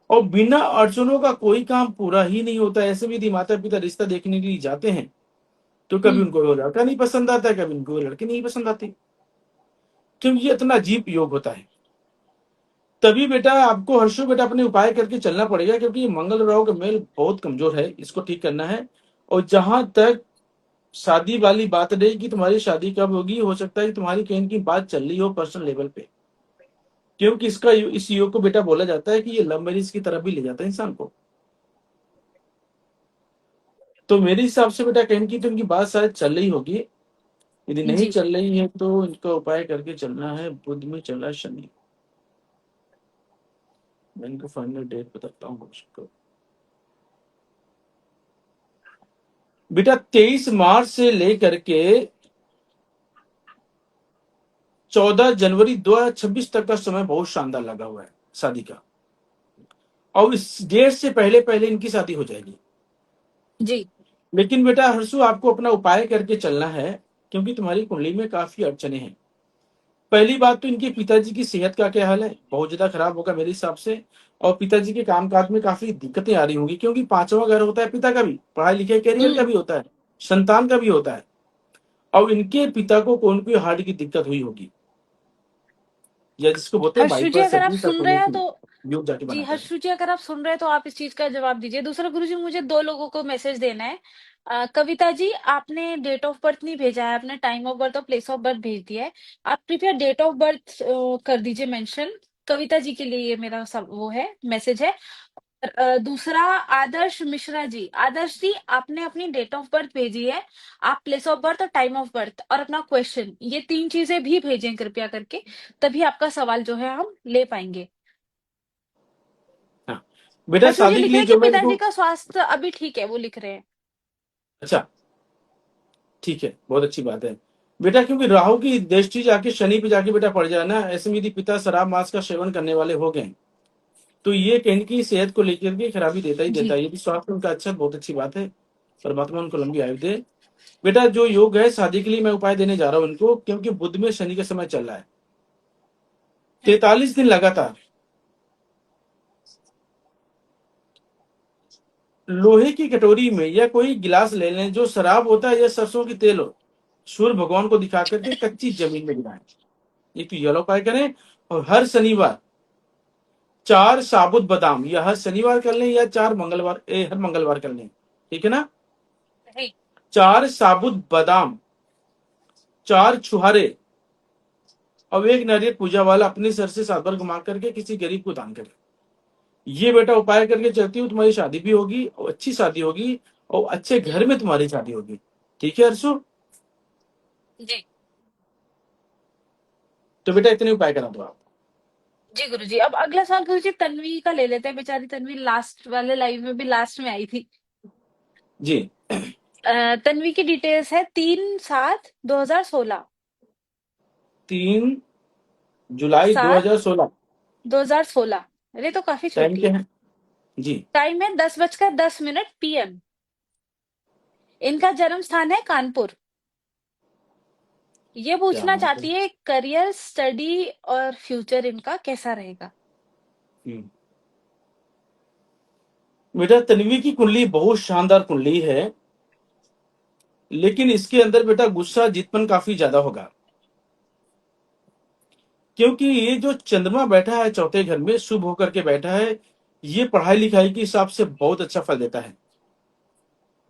और बिना अड़चनों का कोई काम पूरा ही नहीं होता। ऐसे भी यदि माता पिता रिश्ता देखने के लिए जाते हैं तो कभी हम्म। उनको वो लड़का नहीं पसंद आता है, कभी उनको वो लड़की नहीं पसंद आती, क्योंकि ये इतना अजीब योग होता है। तभी बेटा आपको हर्षो बेटा अपने उपाय करके चलना पड़ेगा, क्योंकि ये मंगल और राहु का मेल बहुत कमजोर है, इसको ठीक करना है। और जहां तक शादी वाली बात रही कि तुम्हारी शादी कब होगी, हो सकता है कि तुम्हारी कहीं की बात चल रही हो पर्सनल लेवल पे, क्योंकि इस योग को बेटा बोला जाता है कि ये लव मैरिज की तरफ भी ले जाता है इंसान को। तो मेरे हिसाब से बेटा कहीं की तो इनकी बात शायद चल रही होगी। यदि नहीं जी। चल रही है तो इनका उपाय करके चलना है। बुध में चला शनि, मैं इनको फाइनल डेट बताता हूँ उसको। बेटा 23 मार्च से लेकर के 14 जनवरी 2026 तक का समय बहुत शानदार लगा हुआ है शादी का। और इस डेट से पहले पहले इनकी शादी हो जाएगी। जी। लेकिन बेटा हर्षु आपको अपना उपाय करके चलना है, क्योंकि तुम्हारी कुंडली में काफी अड़चने हैं। पहली बात तो इनके पिताजी की सेहत का क्या हाल है, बहुत ज्यादा खराब होगा मेरे हिसाब से। और पिताजी के कामकाज में काफी दिक्कतें आ रही होंगी, क्योंकि पांचवा घर होता है पिता का भी, पढ़ाई लिखाई करियर का हम्म। भी होता है, संतान का भी होता है। और इनके पिता को कौन कोई हार्ट की दिक्कत हुई होगी, या जिसको बोलते हैं हर्षु जी बाईपास अगर आप सर्जरी तक सुन रहे होने हैं की तो, योग जाके जी बनाता है। हर्षु जी अगर आप सुन रहे हैं तो आप इस चीज का जवाब दीजिए। दूसरा गुरु जी, मुझे 2 लोगों को मैसेज देना है। कविता जी आपने डेट ऑफ बर्थ नहीं भेजा है, आपने टाइम ऑफ बर्थ और प्लेस ऑफ बर्थ भेज दिया है। आप कृपया डेट ऑफ बर्थ कर दीजिए मेंशन। कविता जी के लिए ये मेरा सब वो है, मैसेज है। दूसरा, आदर्श मिश्रा जी, आदर्श जी आपने अपनी डेट ऑफ बर्थ भेजी है। आप प्लेस ऑफ बर्थ और टाइम ऑफ बर्थ और अपना क्वेश्चन, ये 3 चीजें भी भेजें कृपया करके, तभी आपका सवाल जो है हम ले पाएंगे। हाँ, बेटा बस मुझे शादी के लिखा लिए है कि जो मैं पिताजी इनको, का स्वास्थ्य अभी ठीक है, वो लिख रहे हैं। अच्छा ठीक है, बहुत अच्छी बात है बेटा, क्योंकि राहु की दृष्टि जाके शनि पे जाके बेटा पड़ जाए ना, ऐसे में यदि पिता शराब मांस का सेवन करने वाले हो गए तो ये कहीं की सेहत को लेकर के खराबी देता ही देता जी। है। यदि स्वास्थ्य उनका अच्छा है, बहुत अच्छी बात है, परमात्मा उनको लंबी आयु दे। बेटा जो योग है शादी के लिए मैं उपाय देने जा रहा हूँ इनको, क्योंकि बुध में शनि का समय चल रहा है, 43 दिन लगातार लोहे की कटोरी में या कोई गिलास ले लें, जो शराब होता है या सरसों की तेल हो, सूर्य भगवान को दिखा करके कच्ची जमीन में गिराएं। एक तो यह उपाय करें, और हर शनिवार 4 साबुत बादाम, या हर शनिवार कर लें या हर मंगलवार कर लें, ठीक है ना। जी। 4 साबुत बादाम, 4 छुहारे और एक नारियल पूजा वाला अपने सर से 7 बार घुमा करके किसी गरीब को दान करें। ये बेटा उपाय करके चलती हूँ, तुम्हारी शादी भी होगी और अच्छी शादी होगी, और अच्छे जी। घर में तुम्हारी शादी होगी। ठीक है हर्षु, जी। तो बेटा इतने उपाय करा दो आप। जी गुरुजी, अब अगला सवाल गुरुजी तन्वी का ले लेते हैं। बेचारी तन्वी लास्ट वाले लाइव में भी लास्ट में आई थी। जी। तन्वी की डिटेल्स है 3/7/2016। 3 जुलाई दो सात हजार सोलह 2016। अरे तो काफी टाइम छोटी क्या है। है जी। टाइम है 10:10 PM। इनका जन्म स्थान है कानपुर। ये क्या पूछना बात है। चाहती है करियर, स्टडी और फ्यूचर इनका कैसा रहेगा। हम्म। बेटा तन्वी की कुंडली बहुत शानदार कुंडली है, लेकिन इसके अंदर बेटा गुस्सा जितपन काफी ज्यादा होगा, क्योंकि ये जो चंद्रमा बैठा है चौथे घर में शुभ होकर के बैठा है, ये पढ़ाई लिखाई के हिसाब से बहुत अच्छा फल देता है।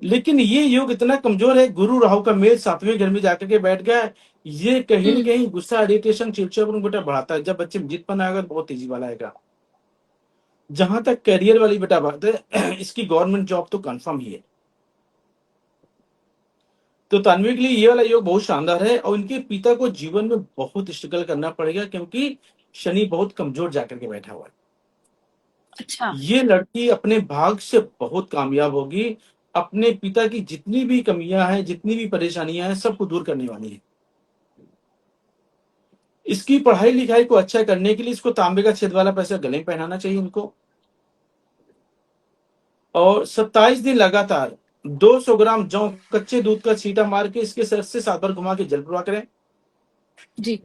लेकिन ये योग इतना कमजोर है, गुरु राहु का मेल 7वें घर में जाकर के बैठ गया है, ये कहीं ना हम्म। कहीं गुस्सा, इरिटेशन, चिड़चिड़ापन बेटा बढ़ाता है। जब बच्चे में जिदपन आएगा तो बहुत तेजी वाला आएगा। जहां तक करियर वाली बेटा बात है, इसकी गवर्नमेंट जॉब तो कंफर्म ही है। तो तन्वी के लिए ये वाला योग बहुत शानदार है, और इनके पिता को जीवन में बहुत स्ट्रगल करना पड़ेगा, क्योंकि शनि बहुत कमजोर जाकर के बैठा हुआ है। अच्छा। ये लड़की अपने भाग से बहुत कामयाब होगी, अपने पिता की जितनी भी कमियां हैं, जितनी भी परेशानियां हैं, सबको दूर करने वाली है। इसकी पढ़ाई लिखाई को अच्छा करने के लिए इसको तांबे का छेद वाला पैसा गले में पहनाना चाहिए इनको, और 27 दिन लगातार 200 ग्राम जौ कच्चे दूध का छींटा मार के इसके सर से 7 बार घुमा के जल प्रवाह करें। जी।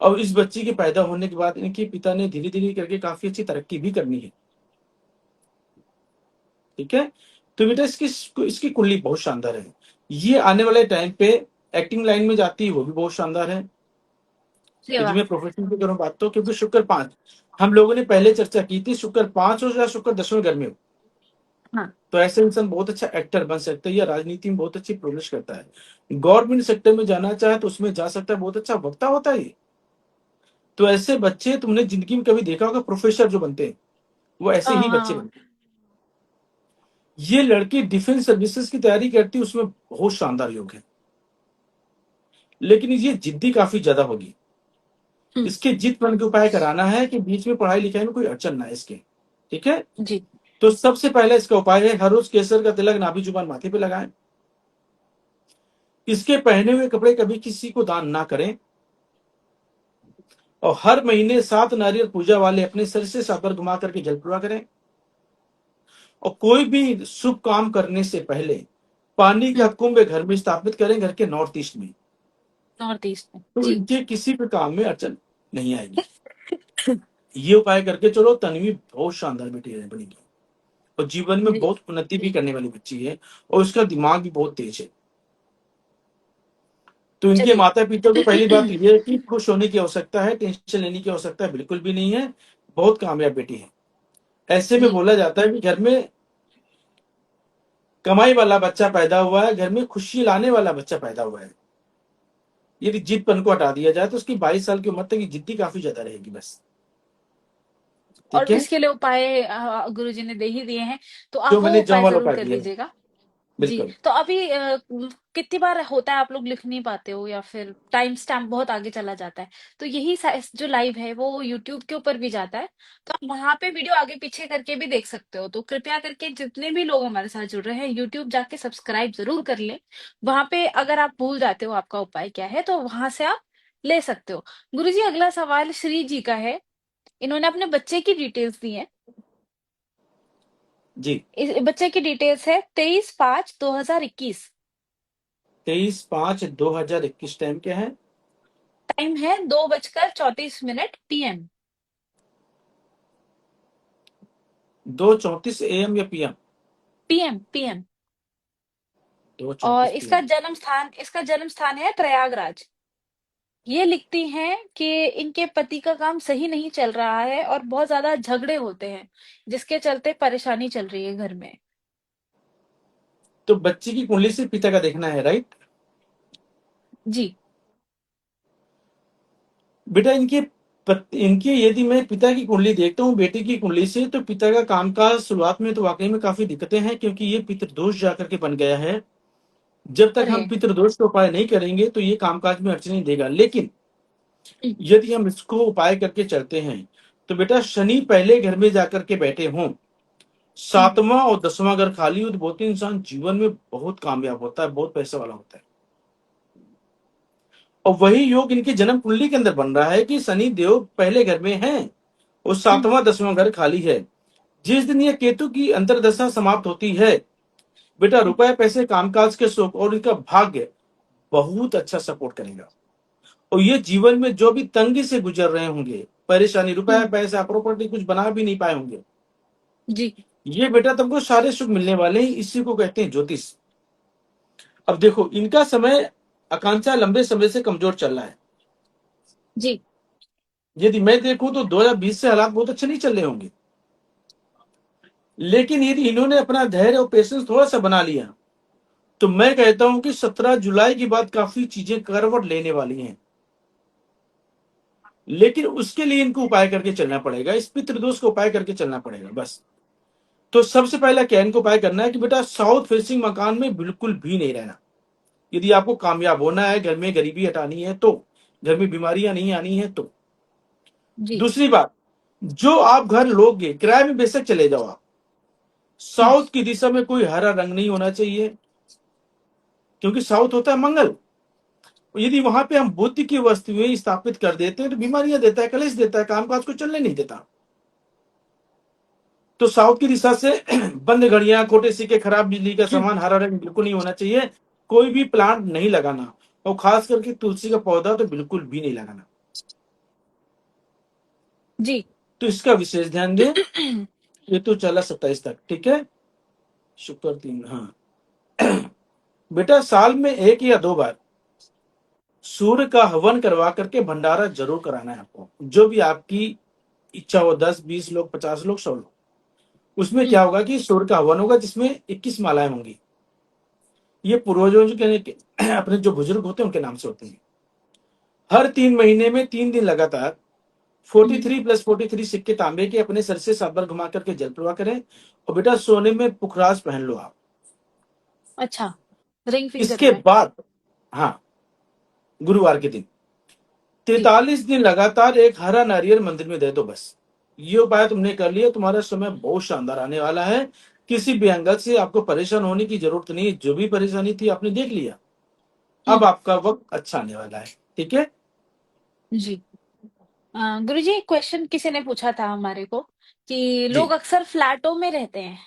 और इस बच्ची के पैदा होने के बाद इनके पिता ने धीरे धीरे करके काफी अच्छी तरक्की भी करनी है। ठीक है, तो बेटा इसकी इसकी कुंडली बहुत शानदार है। ये आने वाले टाइम पे एक्टिंग लाइन में जाती है, वो भी बहुत शानदार है। अरे यदि वाह। मैं प्रोफेशन की करूं बात, तो क्योंकि शुक्र 5, हम लोगों ने पहले चर्चा की थी, शुक्र 5 हो या शुक्र 10वें घर में हो, हाँ। तो ऐसे इंसान बहुत अच्छा एक्टर बन सकता है, या राजनीति में बहुत अच्छी प्रोग्रेस करता है। गवर्नमेंट सेक्टर में जाना चाहे तो उसमें जा सकता है, बहुत अच्छा वक्ता होता है ये। तो ऐसे बच्चे तुमने जिंदगी में कभी देखा होगा, प्रोफेसर जो बनते हैं वो ऐसे हाँ ही बच्चे हाँ। बनते हैं। ये लड़की डिफेंस सर्विसेज की तैयारी करती है, उसमें बहुत शानदार योग है, लेकिन ये जिद्दी काफी ज्यादा होगी। हम्म। इसके जिद के उपाय कराना है कि बीच में पढ़ाई लिखाई में कोई अड़चन ना है इसके। ठीक है, जी। तो सबसे पहले इसका उपाय है, हर रोज केसर का तिलक नाभि जुबान माथे पे लगाएं। इसके पहने हुए कपड़े कभी किसी को दान ना करें, और हर महीने 7 नारियल पूजा वाले अपने सिर से 7 बार घुमा करके जल प्रवाह करें। और कोई भी शुभ काम करने से पहले पानी का हम्म। कुंभ घर में स्थापित करें, घर के नॉर्थ ईस्ट में, नॉर्थ ईस्ट में तो जी। इनके किसी भी काम में अड़चन नहीं आएगी। ये उपाय करके चलो, तन्वी बहुत शानदार बेटी है बनेगी, और जीवन में जी। बहुत उन्नति भी करने वाली बच्ची है, और उसका दिमाग भी बहुत तेज है। तो इनके चलिए। माता पिता को पहली बात यह है कि खुश होने की आवश्यकता है, टेंशन लेने की आवश्यकता बिल्कुल भी नहीं है। बहुत कामयाब बेटी है। ऐसे में जी। बोला जाता है कि घर में कमाई वाला बच्चा पैदा हुआ है, घर में खुशी लाने वाला बच्चा पैदा हुआ है। यदि जिदपन को हटा दिया जाए तो उसकी 22 साल की उम्र तक ये जिद्दी काफी ज्यादा रहेगी बस। ठीक और है, इसके लिए उपाय गुरुजी ने दे ही दिए हैं, तो जो आप वो मैंने जौ उपाय वाला जरूर उपाय कर दिया है। लीजिएगा। जी, बिल्कुल। तो अभी कितनी बार होता है आप लोग लिख नहीं पाते हो या फिर टाइम स्टैम्प बहुत आगे चला जाता है, तो यही जो लाइव है वो यूट्यूब के ऊपर भी जाता है, तो आप वहां पे वीडियो आगे पीछे करके भी देख सकते हो। तो कृपया करके जितने भी लोग हमारे साथ जुड़ रहे हैं, यूट्यूब जाके सब्सक्राइब जरूर कर लें। वहां पे अगर आप भूल जाते हो आपका उपाय क्या है, तो वहां से आप ले सकते हो। गुरुजी, अगला सवाल श्री जी का है। इन्होंने अपने बच्चे की डिटेल्स दी है। जी। इस बच्चे की डिटेल्स है 23/5/2021। 23/5/2021 टाइम क्या है? टाइम है 2:34 PM। 2:34 AM या PM? PM। दो और चौंतीस पी एम इसका जन्म स्थान है प्रयागराज। ये लिखती हैं कि इनके पति का काम सही नहीं चल रहा है और बहुत ज्यादा झगड़े होते हैं, जिसके चलते परेशानी चल रही है घर में। तो बच्ची की कुंडली से पिता का देखना है, राइट? जी। बेटा इनके यदि मैं पिता की कुंडली देखता हूँ बेटी की कुंडली से, तो पिता का कामकाज शुरुआत में तो वाकई में काफी दिक्कतें हैं, क्योंकि ये पितृदोष जाकर के बन गया है। जब तक अरे। हम पितृदोष का उपाय नहीं करेंगे तो ये कामकाज में अड़चन नहीं देगा। लेकिन हम्म। यदि हम इसको उपाय करके चलते हैं, तो बेटा शनि पहले घर में जाकर के बैठे हों, हम्म। 7वां और 10वां घर खाली हो, तो बोलते हैं इंसान जीवन में बहुत कामयाब होता है, बहुत पैसे वाला होता है। और वही योग इनकी जन्म कुंडली के अंदर बन रहा है कि शनि देव पहले घर में है और हम्म। 7वां 10वां घर खाली है। जिस दिन ये केतु की अंतर्दशा समाप्त होती है, बेटा हम्म। रुपए पैसे कामकाज के सुख और इनका भाग्य बहुत अच्छा सपोर्ट करेगा। और ये जीवन में जो भी तंगी से गुजर रहे होंगे, परेशानी, रुपया हम्म। पैसा प्रॉपर्टी कुछ बना भी नहीं पाए होंगे, जी। ये बेटा तुमको सारे सुख मिलने वाले हैं। इसी को कहते हैं ज्योतिष। अब देखो इनका समय आकांक्षा लंबे समय से कमजोर चल रहा है। जी। यदि मैं देखूं तो 2020 से हालात बहुत अच्छे नहीं चल रहे होंगे, लेकिन यदि इन्होंने अपना धैर्य और पेशेंस थोड़ा सा बना लिया, तो मैं कहता हूं कि 17 जुलाई के बाद काफी चीजें करवट लेने वाली हैं। लेकिन उसके लिए इनको उपाय करके चलना पड़ेगा, इस पितृदोष को उपाय करके चलना पड़ेगा बस। तो सबसे पहला क्या इनको उपाय करना है कि बेटा साउथ फेसिंग मकान में बिल्कुल भी नहीं रहना। यदि आपको कामयाब होना है, घर में गरीबी हटानी है, तो घर में बीमारियां नहीं आनी है तो। जी। दूसरी बात, जो आप घर लोगे किराए में बेशक चले जाओ आप, हम्म। साउथ की दिशा में कोई हरा रंग नहीं होना चाहिए, क्योंकि साउथ होता है मंगल। यदि वहां पे हम बुद्धि की वस्तुएं स्थापित कर देते हैं तो बीमारियां देता है, कलेश देता है, कामकाज को चलने नहीं देता। तो साउथ की दिशा से बंद घड़ियां, खोटे सिक्के, खराब बिजली का हम्म। सामान, हरा रंग बिल्कुल नहीं होना चाहिए। कोई भी प्लांट नहीं लगाना, और खास करके तुलसी का पौधा तो बिल्कुल भी नहीं लगाना। जी। तो इसका विशेष ध्यान दें। ये तो चला 27 तक, ठीक है। शुक्र 3, हाँ। बेटा साल में 1 या 2 बार सूर्य का हवन करवा करके भंडारा जरूर कराना है आपको, जो भी आपकी इच्छा हो, 10 20 लोग, 50 लोग, 100 लोग। उसमें हम्म। क्या होगा कि सूर्य का हवन होगा जिसमें 21 मालाएं होंगी। ये पूर्वजों के अपने जो बुजुर्ग होते हैं उनके नाम से होते हैं। हर 3 महीने में 3 दिन लगातार फोर्टी हम्म। थ्री प्लस 43 सिक्के तांबे के अपने सर से 7 बार घुमा करके जल प्रवाह करें। और बेटा सोने में पुखराज पहन लो आप। अच्छा, रिंग फिंगर इसके में। बाद, हाँ, गुरुवार के दिन जी। 43 दिन लगातार एक हरा नारियल मंदिर में दे दो बस। ये उपाय तुमने कर लिया, तुम्हारा समय बहुत शानदार आने वाला है। किसी भी एंगल से आपको परेशान होने की जरूरत नहीं है, जो भी परेशानी थी आपने देख लिया। अब हम्म। आपका वक्त अच्छा आने वाला है, ठीक है। जी। गुरुजी, एक क्वेश्चन किसी ने पूछा था हमारे को कि जी। लोग अक्सर फ्लैटों में रहते हैं,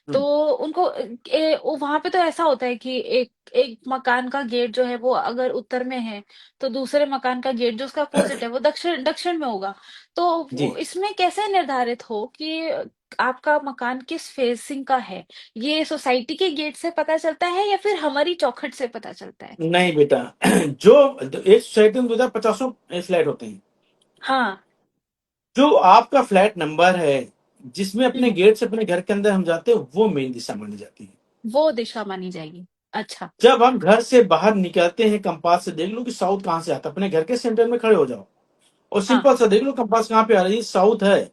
तो हम्म। उनको वहां पे तो ऐसा होता है कि एक एक मकान का गेट जो है वो अगर उत्तर में है, तो दूसरे मकान का गेट जो उसका अपोजिट है वो दक्षिण दक्षिण में होगा। तो जी। इसमें कैसे निर्धारित हो कि आपका मकान किस फेसिंग का है? ये सोसाइटी के गेट से पता चलता है या फिर हमारी चौखट से पता चलता है? नहीं बेटा, जो एक सोसाइटी में 2050 फ्लैट होते हैं, हाँ। जो आपका फ्लैट नंबर है जिसमें अपने हम्म। गेट से अपने घर के अंदर हम जाते हैं, वो मेन दिशा मानी जाती है। वो दिशा मानी जाएगी। अच्छा। जब हम घर से बाहर निकलते हैं, कंपास से देख लो कि साउथ कहां से आता है, अपने घर के सेंटर में खड़े हो जाओ और हाँ। सिंपल सा देख लो कंपास कहां पे आ रही है, साउथ है।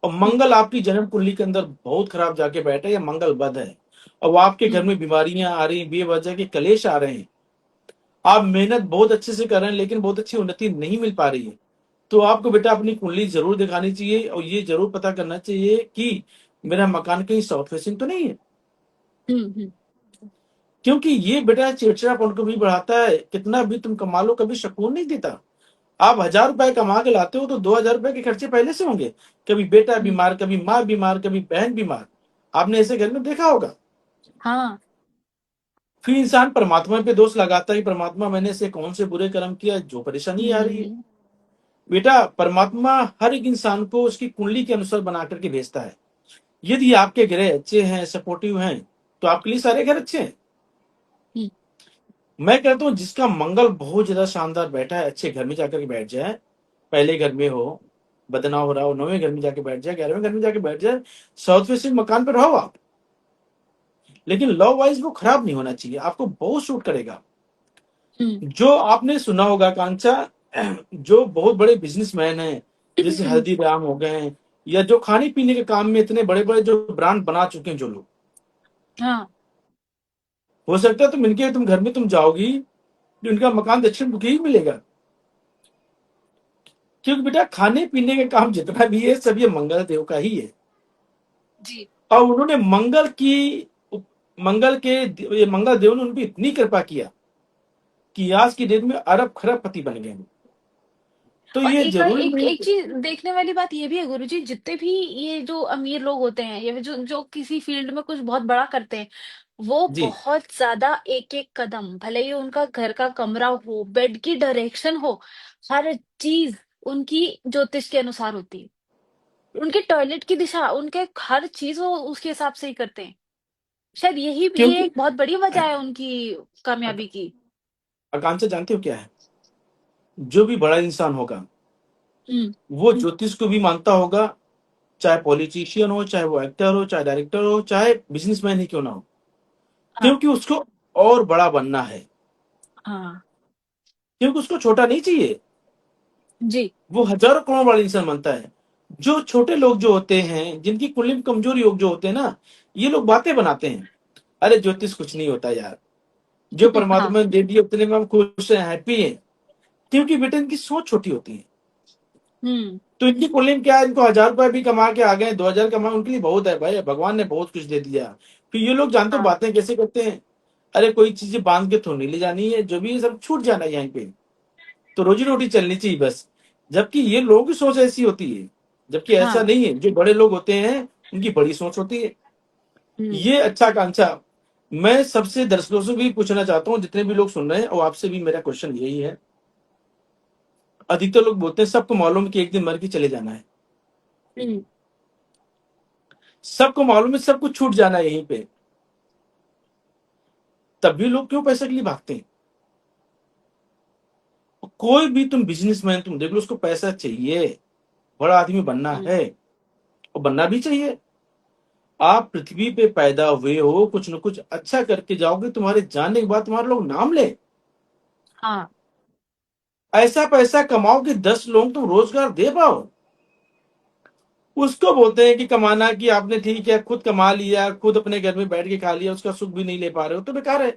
और हम्म। मंगल आपकी जन्म कुंडली के अंदर बहुत खराब जाके बैठे, या मंगल बद है, अब आपके घर हम्म में बीमारियां आ रही, बेवजह के कलेश आ रहे हैं, आप मेहनत बहुत अच्छे से कर रहे हैं लेकिन बहुत अच्छी उन्नति नहीं मिल पा रही है, तो आपको बेटा अपनी कुंडली जरूर दिखानी चाहिए और ये जरूर पता करना चाहिए कि मेरा मकान कहीं साउथ फेसिंग तो नहीं है। हम्म। क्योंकि ये बेटा चिड़चिड़ापन को भी बढ़ाता है, कितना भी तुम कमा लो कभी सुकून नहीं देता। आप 1000 रुपए कमा के लाते हो तो 2000 रुपए के खर्चे पहले से होंगे, कभी बेटा हम्म। बीमार, कभी माँ बीमार, कभी बहन बीमार। आपने ऐसे घर में देखा होगा। हाँ। फिर इंसान परमात्मा पे दोष लगाता है कि परमात्मा मैंने ऐसे कौन से बुरे कर्म किया जो परेशानी आ रही है। हम्म। बेटा परमात्मा हर एक इंसान को उसकी कुंडली के अनुसार बना करके भेजता है। यदि आपके ग्रह अच्छे हैं, सपोर्टिव हैं, तो आपके लिए सारे घर अच्छे हैं। हम्म। मैं कहता हूँ जिसका मंगल बहुत ज्यादा शानदार बैठा है, अच्छे घर में जाकर के बैठ जाए, पहले घर में हो, बदना हो रहा हो, 9वें घर में जाके बैठ जाए, 11वें घर में जाके बैठ जाए, साउथ फेसिंग मकान पर रहो आप, लेकिन लव वाइज वो खराब नहीं होना चाहिए, आपको बहुत सूट करेगा। हम्म। जो आपने सुना होगा कांचा, जो बहुत बड़े बिजनेसमैन हैं, जैसे हल्दीराम हो गए हैं, या जो खाने पीने के काम में इतने बड़े बड़े जो ब्रांड बना चुके हैं जो लोग, हाँ। हो सकता है तुम घर में तुम जाओगी तो इनका मकान दक्षिण मुखी ही मिलेगा। क्योंकि बेटा खाने पीने का काम जितना भी है सब ये मंगल देव का ही है। जी। और उन्होंने मंगल के ये मंगल देव ने उन पर इतनी कृपा किया कि आज की डेट में अरब खरब पति बन गए हैं। तो और ये एक जरूरी एक नहीं। एक चीज देखने वाली बात ये भी है गुरुजी, जितने भी ये जो अमीर लोग होते हैं, या जो जो किसी फील्ड में कुछ बहुत बड़ा करते हैं, वो जी। बहुत ज्यादा एक एक कदम, भले ही उनका घर का कमरा हो, बेड की डायरेक्शन हो, हर चीज उनकी ज्योतिष के अनुसार होती है। उनके टॉयलेट की दिशा, उनके हर चीज वो उसके हिसाब से ही करते हैं। शायद यही ये क्योंकि एक बहुत बड़ी वजह है उनकी कामयाबी की। आकांक्षा जानते हो क्या है, जो भी बड़ा इंसान होगा हम्म। वो ज्योतिष को भी मानता होगा, चाहे पॉलिटिशियन हो, चाहे वो एक्टर हो, चाहे डायरेक्टर हो, चाहे बिजनेसमैन ही क्यों ना हो, हाँ। क्योंकि उसको और बड़ा बनना है, हाँ। क्योंकि उसको छोटा नहीं चाहिए। जी। वो हजारों करोड़ वाला इंसान बनता है। जो छोटे लोग जो होते हैं, जिनकी कुंडली में कमजोर योग जो होते हैं ना, ये लोग बातें बनाते हैं, अरे ज्योतिष कुछ नहीं होता यार, जो हाँ। परमात्मा ने दे दिया उतने में हम खुश हैं, हैप्पी हैं। क्योंकि बेटा इनकी सोच छोटी होती है। हम्म। तो इनकी कुंडली में क्या है, इनको 1000 रुपए भी कमा के आ गए, 2000 कमा, उनके लिए बहुत है भाई, भगवान ने बहुत कुछ दे दिया। फिर ये लोग जानते हो हाँ। बातें कैसे करते हैं, अरे कोई चीजें बांध के थोड़ी नहीं ले जानी है, जो भी है सब छूट जाना है यहाँ पे, तो रोजी रोटी चलनी चाहिए बस। जबकि ये लोगों की सोच ऐसी होती है, जबकि ऐसा हाँ। नहीं है, जो बड़े लोग होते हैं उनकी बड़ी सोच होती है। हम्म। ये अच्छा कांचा, मैं सबसे दर्शकों से भी पूछना चाहता हूँ, जितने भी लोग सुन रहे हैं, और आपसे भी मेरा क्वेश्चन यही है। अधिकतर लोग बोलते हैं सबको मालूम है कि एक दिन मर के चले जाना है, हम्म। सबको मालूम है सब कुछ छूट जाना है यहीं पे, तब भी लोग क्यों पैसे के लिए भागते हैं। कोई भी तुम बिजनेसमैन तुम देख लो, उसको पैसा चाहिए, बड़ा आदमी बनना हम्म। है, और बनना भी चाहिए। आप पृथ्वी पे पैदा हुए हो, कुछ न कुछ अच्छा करके जाओगे, तुम्हारे जाने के बाद तुम्हारे लोग नाम ले, हाँ। ऐसा पैसा कमाओ कि 10 लोग तुम रोजगार दे पाओ। उसको बोलते हैं कि कमाना, कि आपने ठीक है खुद कमा लिया, खुद अपने घर में बैठ के खा लिया, उसका सुख भी नहीं ले पा रहे हो तो बेकार है।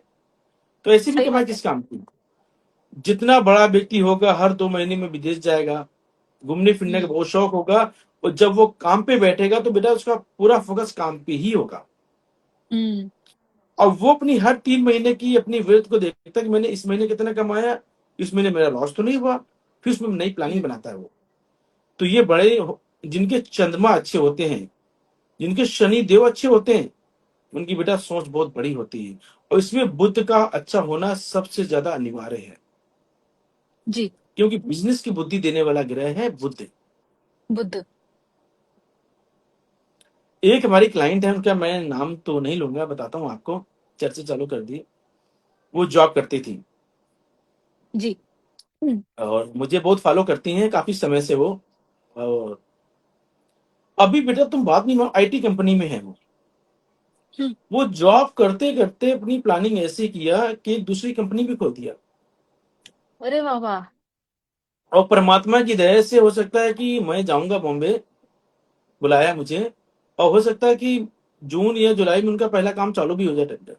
तो ऐसी भी सही कमाई बात है। किस काम की। जितना बड़ा व्यक्ति होगा हर 2 महीने में विदेश जाएगा, घूमने फिरने का हम्म। बहुत शौक होगा, और जब वो काम पे बैठेगा तो बेटा उसका पूरा फोकस काम पे ही होगा। हम्म। और वो अपनी हर 3 महीने की अपनी वेल्थ को देखता है कि मैंने इस महीने कितना कमाया, इस महीने मेरा लॉस तो नहीं हुआ, फिर उसमें नई प्लानिंग हम्म। बनाता है वो। तो ये बड़े जिनके चंद्रमा अच्छे होते हैं, जिनके शनि देव अच्छे होते हैं, उनकी बेटा सोच बहुत बड़ी होती है, और इसमें बुद्ध का अच्छा होना सबसे ज्यादा अनिवार्य है। जी। क्योंकि बिजनेस की बुद्धि देने वाला ग्रह है बुद्ध। बुद्ध। एक हमारी क्लाइंट है, उनका मैं नाम तो नहीं लूंगा, बताता हूँ आपको, चर्चा चालू कर दी। वो जॉब करती थी जी। हम्म। और मुझे बहुत फॉलो करती हैं काफी समय से वो। और अभी बेटा तुम बात नहीं मानो, आईटी कंपनी में है वो। हम्म। वो जॉब करते करते अपनी प्लानिंग ऐसे किया कि एक दूसरी कंपनी भी खोल दिया। अरे वाह वाह। और परमात्मा की दया से हो सकता है कि मैं जाऊंगा बॉम्बे, बुलाया मुझे, और हो सकता है कि जून या जुलाई में उनका पहला काम चालू भी हो जाए टेंडर।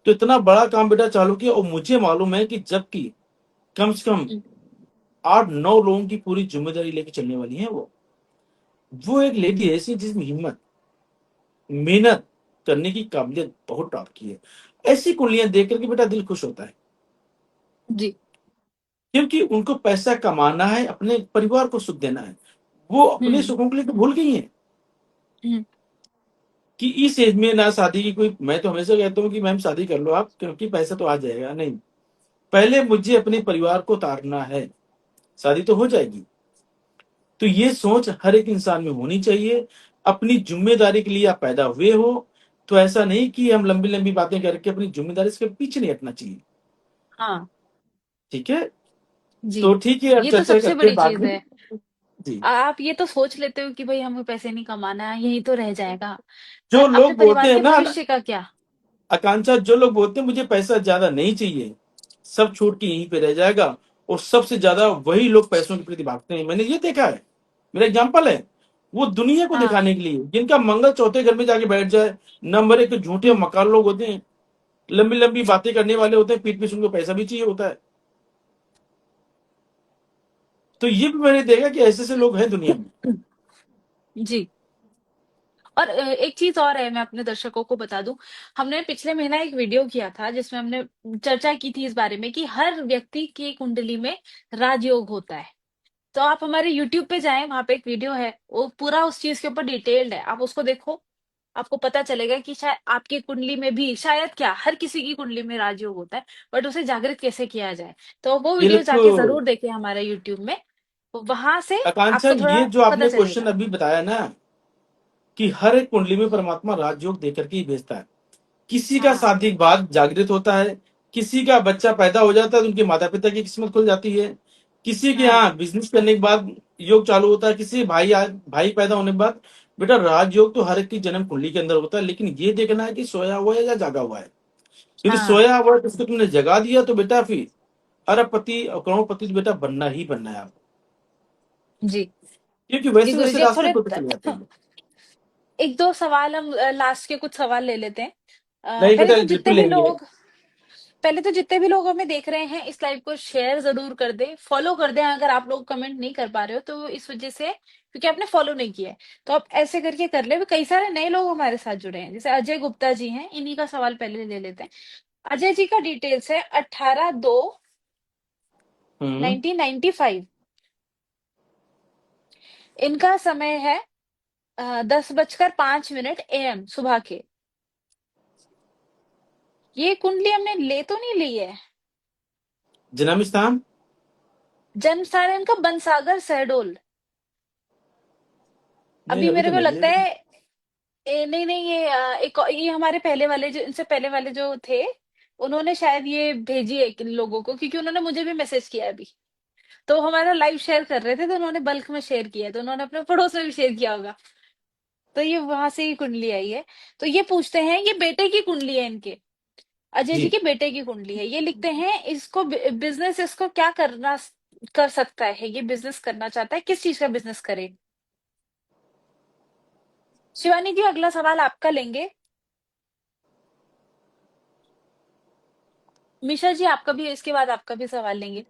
तो इतना बड़ा काम बेटा चालू किया, और मुझे मालूम है कि जबकि कम से कम हम्म, 8-9 लोगों की पूरी जिम्मेदारी लेके चलने वाली है वो एक लेडी ऐसी है जिसमें हिम्मत, मेहनत करने की काबिलियत बहुत टॉप की है। ऐसी कुंडलियां देख करके बेटा दिल खुश होता है, जी। क्योंकि उनको पैसा कमाना है, अपने परिवार को सुख देना है। वो अपने हम्म। सुखों के लिए तो भूल गई हैं हम्म। कि इस एज में ना शादी की कोई, मैं तो हमेशा कहता हूँ कि मैम शादी कर लो आप, क्योंकि पैसा तो आ जाएगा, नहीं, पहले मुझे अपने परिवार को तारना है, शादी तो हो जाएगी। तो ये सोच हर एक इंसान में होनी चाहिए। अपनी जिम्मेदारी के लिए आप पैदा हुए हो, तो ऐसा नहीं कि हम लंबी लंबी बातें करके अपनी जिम्मेदारी से पीछे नहीं हटना चाहिए। हाँ। ठीक है, जी। तो ठीक है, अब ये तो चर्चा सबसे करते हैं बड़ी बाद चीज में। है। जी। आप ये तो सोच लेते हो कि भाई हमें पैसे नहीं कमाना है, यही तो रह जाएगा। पर जो अपने लोग बोलते परिवार हैं के ना भविष्य का क्या? आकांक्षा, जो लोग बोलते हैं मुझे पैसा ज्यादा नहीं चाहिए, सब छोड़ के यहीं पे रह जाएगा, और सबसे ज्यादा वही लोग पैसों के प्रति भागते हैं। मैंने ये देखा है, मेरा एग्जाम्पल है। वो दुनिया को हाँ। दिखाने के लिए जिनका मंगल चौथे घर में जाके बैठ जाए, नंबर एक झूठे हम्म। मकान लोग होते हैं, लंबी लंबी बातें करने वाले होते हैं, पीठ पीछे उनको पैसा भी चाहिए होता है। तो ये भी मैंने देखा कि ऐसे ऐसे लोग हैं दुनिया में। जी। और एक चीज और है, मैं अपने दर्शकों को बता दूं। हमने पिछले महीना एक वीडियो किया था जिसमें हमने चर्चा की थी इस बारे में कि हर व्यक्ति की कुंडली में राजयोग होता है। तो आप हमारे यूट्यूब पे जाएं, वहां पे एक वीडियो है, वो पूरा उस चीज के ऊपर डिटेल्ड है, आप उसको देखो। आपको पता चलेगा कि शायद आपकी कुंडली में भी, शायद क्या, हर किसी की कुंडली में राजयोग होता है, बट उसे जागृत कैसे किया जाए। तो वो ये वीडियो देखो जाके जरूर देखें हमारे यूट्यूब में, वहां से आकांक्षा, आपको थोड़ा ये जो पता आपने क्वेश्चन चलेगा। अभी बताया ना कि हर एक कुंडली में परमात्मा राजयोग देकर के ही भेजता है। किसी का हाँ। शादी के बाद जागृत होता है, किसी का बच्चा पैदा हो जाता है तो उनके माता पिता की किस्मत खुल जाती है, किसी के हाँ। यहाँ बिजनेस करने के बाद योग चालू होता है, किसी भाई पैदा होने के बाद। बेटा राजयोग तो हर एक की जन्म कुंडली के अंदर होता है, लेकिन ये देखना है कि सोया हुआ है या जागा हुआ है। यदि हाँ। सोया हुआ है तो उसको तुमने जगा दिया तो बेटा फिर अरबपति और करोड़पति तो बेटा बनना ही बनना है आपको, जी। क्योंकि जी वैसे वैसे गुरुजी, रास्ते थोड़े पता चल जाते हैं। एक दो सवाल हम लास्ट के कुछ सवाल ले लेते हैं। नहीं पहले बेटा तो जितने बिल्कुल भी लेंगे। लोग पहले तो जितने भी लोग हमें देख रहे हैं, इस लाइव को शेयर जरूर कर दें, फॉलो कर दें अगर आप लोग कमेंट नहीं कर पा रहे हो तो इस वजह से, क्योंकि आपने फॉलो नहीं किया है। तो आप ऐसे करके कर ले। कई सारे नए लोग हमारे साथ जुड़े हैं, जैसे अजय गुप्ता जी हैं, इन्हीं का सवाल पहले ले लेते हैं। अजय जी का डिटेल्स है हम्म। 18/2/1995। इनका समय है 10:05 AM सुबह के। ये कुंडली हमने ले तो नहीं ली है। जन्म स्थान। जन्म स्थान है इनका बनसागर शहडोल। नहीं अभी अभी तो मेरे को नहीं लगता है। है नहीं नहीं, ये हमारे पहले वाले जो, इनसे पहले वाले जो थे, उन्होंने शायद ये भेजी है किन लोगों को, क्योंकि उन्होंने मुझे भी मैसेज किया अभी। तो हमारा लाइव शेयर कर रहे थे तो उन्होंने बल्क में शेयर किया है, तो उन्होंने अपने पड़ोस में भी शेयर किया होगा। तो ये वहां से ही कुंडली आई है। तो ये पूछते हैं, ये बेटे की कुंडली है इनके, अजय जी जी। के बेटे की कुंडली है। ये लिखते हैं इसको बिजनेस, इसको क्या करना कर सकता है, ये बिजनेस करना चाहता है, किस चीज का बिजनेस करे। शिवानी जी, अगला सवाल आपका लेंगे। मिशा जी, आपका भी, इसके बाद आपका भी सवाल लेंगे,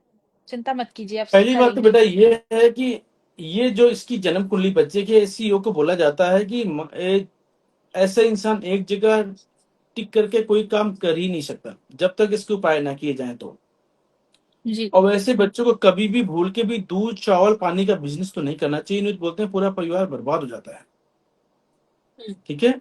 चिंता मत कीजिए, आप पहली सबका बात तो लेंगे। बेटा ये है कि ये जो इसकी जन्म कुंडली बच्चे के, ऐसी योग को बोला जाता है कि ऐसे इंसान एक जगह टिक करके कोई काम कर ही नहीं सकता जब तक इसके उपाय ना किए जाएं तो। जी। और वैसे बच्चों को कभी भी भूल के भी दूध चावल पानी का बिजनेस तो नहीं करना चाहिए, नहीं तो बोलते हैं पूरा परिवार बर्बाद हो जाता है। हम्म, ठीक है।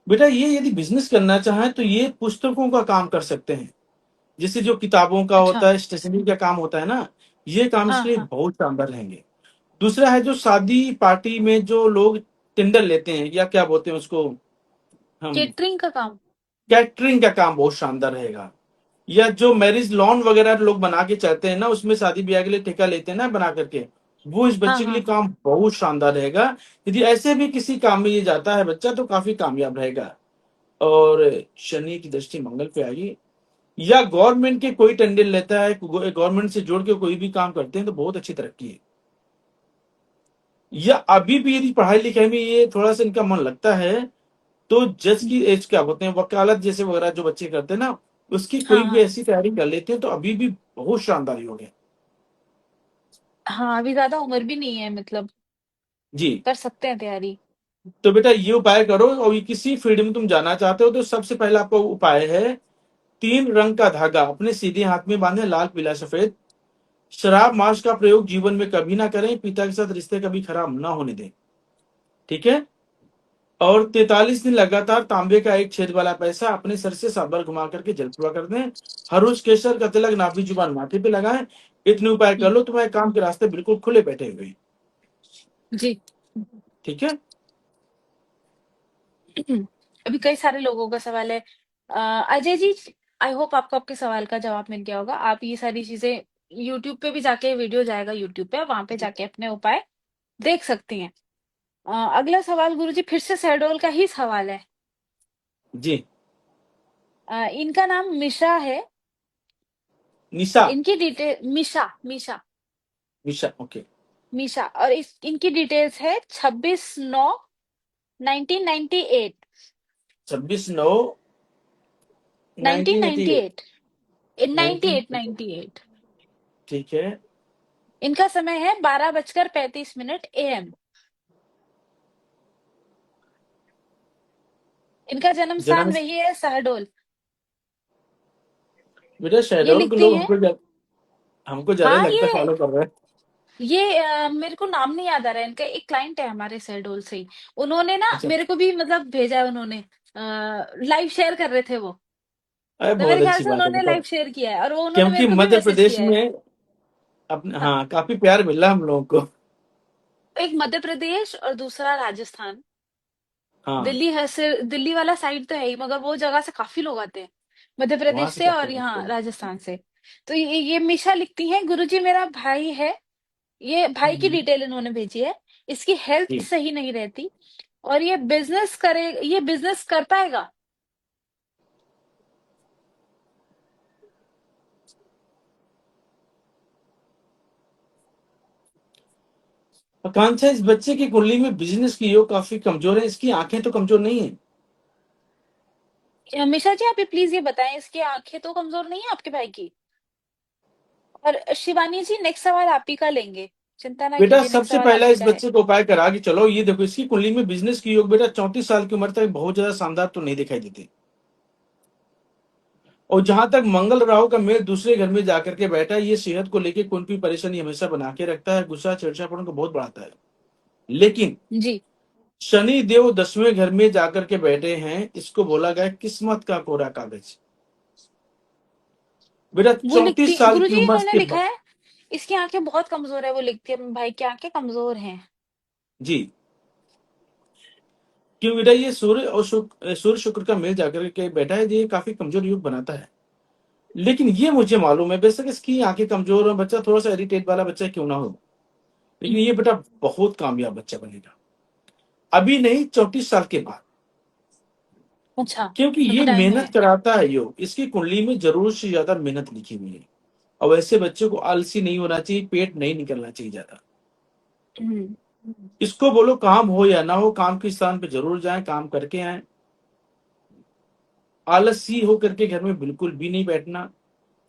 बेटा ये यदि बिजनेस करना चाहें तो ये पुस्तकों का काम कर सकते हैं, जैसे जो किताबों का अच्छा। होता है, स्टेशनरी का काम होता है ना, ये काम हाँ इसके लिए हाँ। बहुत शानदार रहेंगे। दूसरा है जो शादी पार्टी में जो लोग टेंडर लेते हैं या क्या बोलते हैं उसको हम, केटरिंग का काम। कैटरिंग का काम बहुत शानदार रहेगा। या जो मैरिज लॉन वगैरह लोग बना के चलते हैं ना, उसमें शादी ब्याह के लिए ठेका लेते हैं ना बना करके, वो इस हाँ बच्चे के हाँ लिए हाँ। काम बहुत शानदार रहेगा। यदि ऐसे भी किसी काम में ये जाता है बच्चा तो काफी कामयाब रहेगा। और शनि की दृष्टि मंगल पे आएगी, या गवर्नमेंट के कोई टेंडर लेता है, गवर्नमेंट से जोड़ के कोई भी काम करते हैं तो बहुत अच्छी तरक्की है। या अभी भी यदि पढ़ाई लिखाई में ये थोड़ा सा इनका मन लगता है तो जज की एज क्या बोलते हैं, वकालत जैसे वगैरह जो बच्चे करते हैं ना, उसकी हाँ कोई भी हाँ ऐसी तैयारी कर लेते हैं तो अभी भी बहुत शानदार योग है। हाँ, अभी ज्यादा उम्र भी नहीं है, मतलब जी। कर सकते हैं तैयारी। तो बेटा ये उपाय करो, और ये किसी फील्ड में तुम जाना चाहते हो तो सबसे पहला आपका उपाय है, 3 रंग का धागा अपने सीधे हाथ में बांधे, लाल पीला सफेद। शराब मांस का प्रयोग जीवन में कभी ना करें, पिता के साथ रिश्ते कभी खराब ना होने दें। ठीक है। और 43 दिन लगातार तांबे का एक छेद वाला पैसा अपने सर से 7 बार घुमा करके जल पूरा कर दें। हर रोज केसर का तिलक नाभि जुबान माथे पे लगाएं। इतने उपाय कर हम्म, लो, तुम्हारे काम के रास्ते बिल्कुल खुले बैठे हुए हैं। जी। ठीक है। अभी कई सारे लोगों का सवाल है। अजय जी, आई होप आपको आपके सवाल का जवाब मिल गया होगा। आप ये सारी चीजें यूट्यूब पे भी जाके, वीडियो जाएगा यूट्यूब पे, वहां पे जाके अपने उपाय देख सकती हैं। अगला सवाल गुरुजी फिर से शहडोल का ही सवाल है। जी। इनका नाम मिशा है। निशा। इनकी डिटेल मिशा मिशा निशा, ओके। मिशा, और इनकी डिटेल्स है 26/9/1998। 26/9/1998। 1998, इन 19। 98 ठीक है। इनका समय है 12:35 AM। इनका जन्म जन्म। स्थान वही है, शहडोल। बेटा ये शहडोल के लिखती लोग हैं। हमको ज्यादा हाँ, लगता है फॉलो कर रहे हैं। ये मेरे को नाम नहीं याद आ रहा है इनका। एक क्लाइंट है हमारे शहडोल से ही, उन्होंने ना अच्छा। मेरे को भी मतलब भेजा है। उन्होंने लाइव शेयर कर रहे थे वो, अरे तो बहुत मेरे ख्याल अच्छी से बात है उन्होंने बेटा। लाइव शेयर किया है, और वो उन्होंने क्योंकि मेरे को भी मध्य मैसेज प्रदेश किया है। में अपने, हाँ, हाँ, काफी प्यार मिल रहा है हम लोगों को। एक मध्य प्रदेश और दूसरा राजस्थान। हाँ। दिल्ली है से, दिल्ली वाला साइड तो है ही, मगर वो जगह से काफी लोग आते हैं, मध्य वहां प्रदेश से से काफी और मिलते यहाँ हैं। राजस्थान से। तो ये मिशा लिखती हैं, गुरुजी मेरा भाई है। ये भाई की हम्म। डिटेल इन्होंने भेजी है। इसकी हेल्थ जी। सही नहीं रहती, और ये बिजनेस कर पाएगा। आकांक्षा, इस बच्चे की कुंडली में बिजनेस की योग काफी कमजोर है, इसकी आंखें तो कमजोर नहीं है। मिशा जी, आप प्लीज ये बताएं, इसकी आंखें तो कमजोर नहीं है आपके भाई की। और शिवानी जी, नेक्स्ट सवाल आप ही का लेंगे, चिंता ना बेटा कीजिए, नेक्स्ट सबसे सवाल आप पहला ही इस का है। बच्चे को उपाय करा के चलो, ये देखो इसकी कुंडली में बिजनेस की योग बेटा 34 साल की उम्र तक बहुत ज्यादा शानदार तो नहीं दिखाई देते। और जहां तक मंगल राहु का मेल दूसरे घर में जाकर के बैठा है, ये सेहत को लेकर कोई भी परेशानी हमेशा बना के रखता है, गुस्सा चिड़चिड़ापन को बहुत बढ़ाता है। लेकिन जी, शनि देव 10वें घर में जाकर के बैठे हैं, इसको बोला गया किस्मत का कोरा कागज। बेटा वो लिखती 34 साल की गुरुजी, उम्र इन्होंने के लिखा है इसकी आंखें बहुत कमजोर है। वो लिखती है भाई की आंखें कमजोर हैं। जी। क्यों बेटा, ये सूर्य और सूर्य शुक्र का मेल जाकर के बैठा है, ये काफी कमजोर योग बनाता है। लेकिन ये मुझे मालूम है, बेशक इसकी आंखें कमजोर हो, बच्चा थोड़ा सा इरिटेट वाला बच्चा क्यों ना हो, लेकिन ये बेटा बहुत कामयाब बच्चा बनेगा। अभी नहीं, 34 साल के बाद। अच्छा, क्योंकि अभी ये टाइम मेहनत है। कराता है योग, इसकी कुंडली में जरूर से ज्यादा मेहनत लिखी हुई है। और वैसे बच्चों को आलसी नहीं होना चाहिए, पेट नहीं निकलना चाहिए ज्यादा। हम्म, इसको बोलो काम हो या ना हो, काम के स्थान पे जरूर जाएं, काम करके आए। आलसी होकर के घर में बिल्कुल भी नहीं बैठना।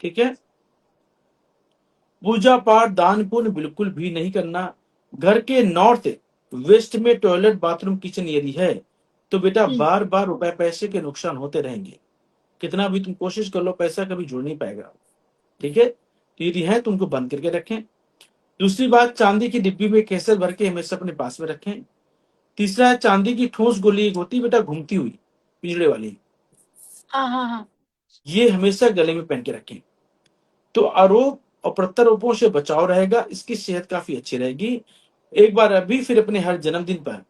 ठीक है। पूजा पाठ दान पुण्य बिल्कुल भी नहीं करना। घर के नॉर्थ वेस्ट में टॉयलेट बाथरूम किचन यदि है तो बेटा हम्म, बार बार रुपए पैसे के नुकसान होते रहेंगे। कितना भी तुम कोशिश कर लो, पैसा कभी जुड़ नहीं पाएगा। ठीक है, तो यदि है तुमको बंद करके रखें। दूसरी बात, चांदी की डिब्बी में केसर भर के हमेशा अपने पास में रखें। तीसरा है, चांदी की ठोस गोली एक होती है बेटा, घूमती हुई, पिंजड़े वाली, हाँ हाँ हाँ। ये हमेशा गले में पहन के रखें। तो आरोप और प्रत्यारोपों से बचाव रहेगा, इसकी सेहत काफी अच्छी रहेगी। एक बार अभी फिर अपने हर जन्मदिन पर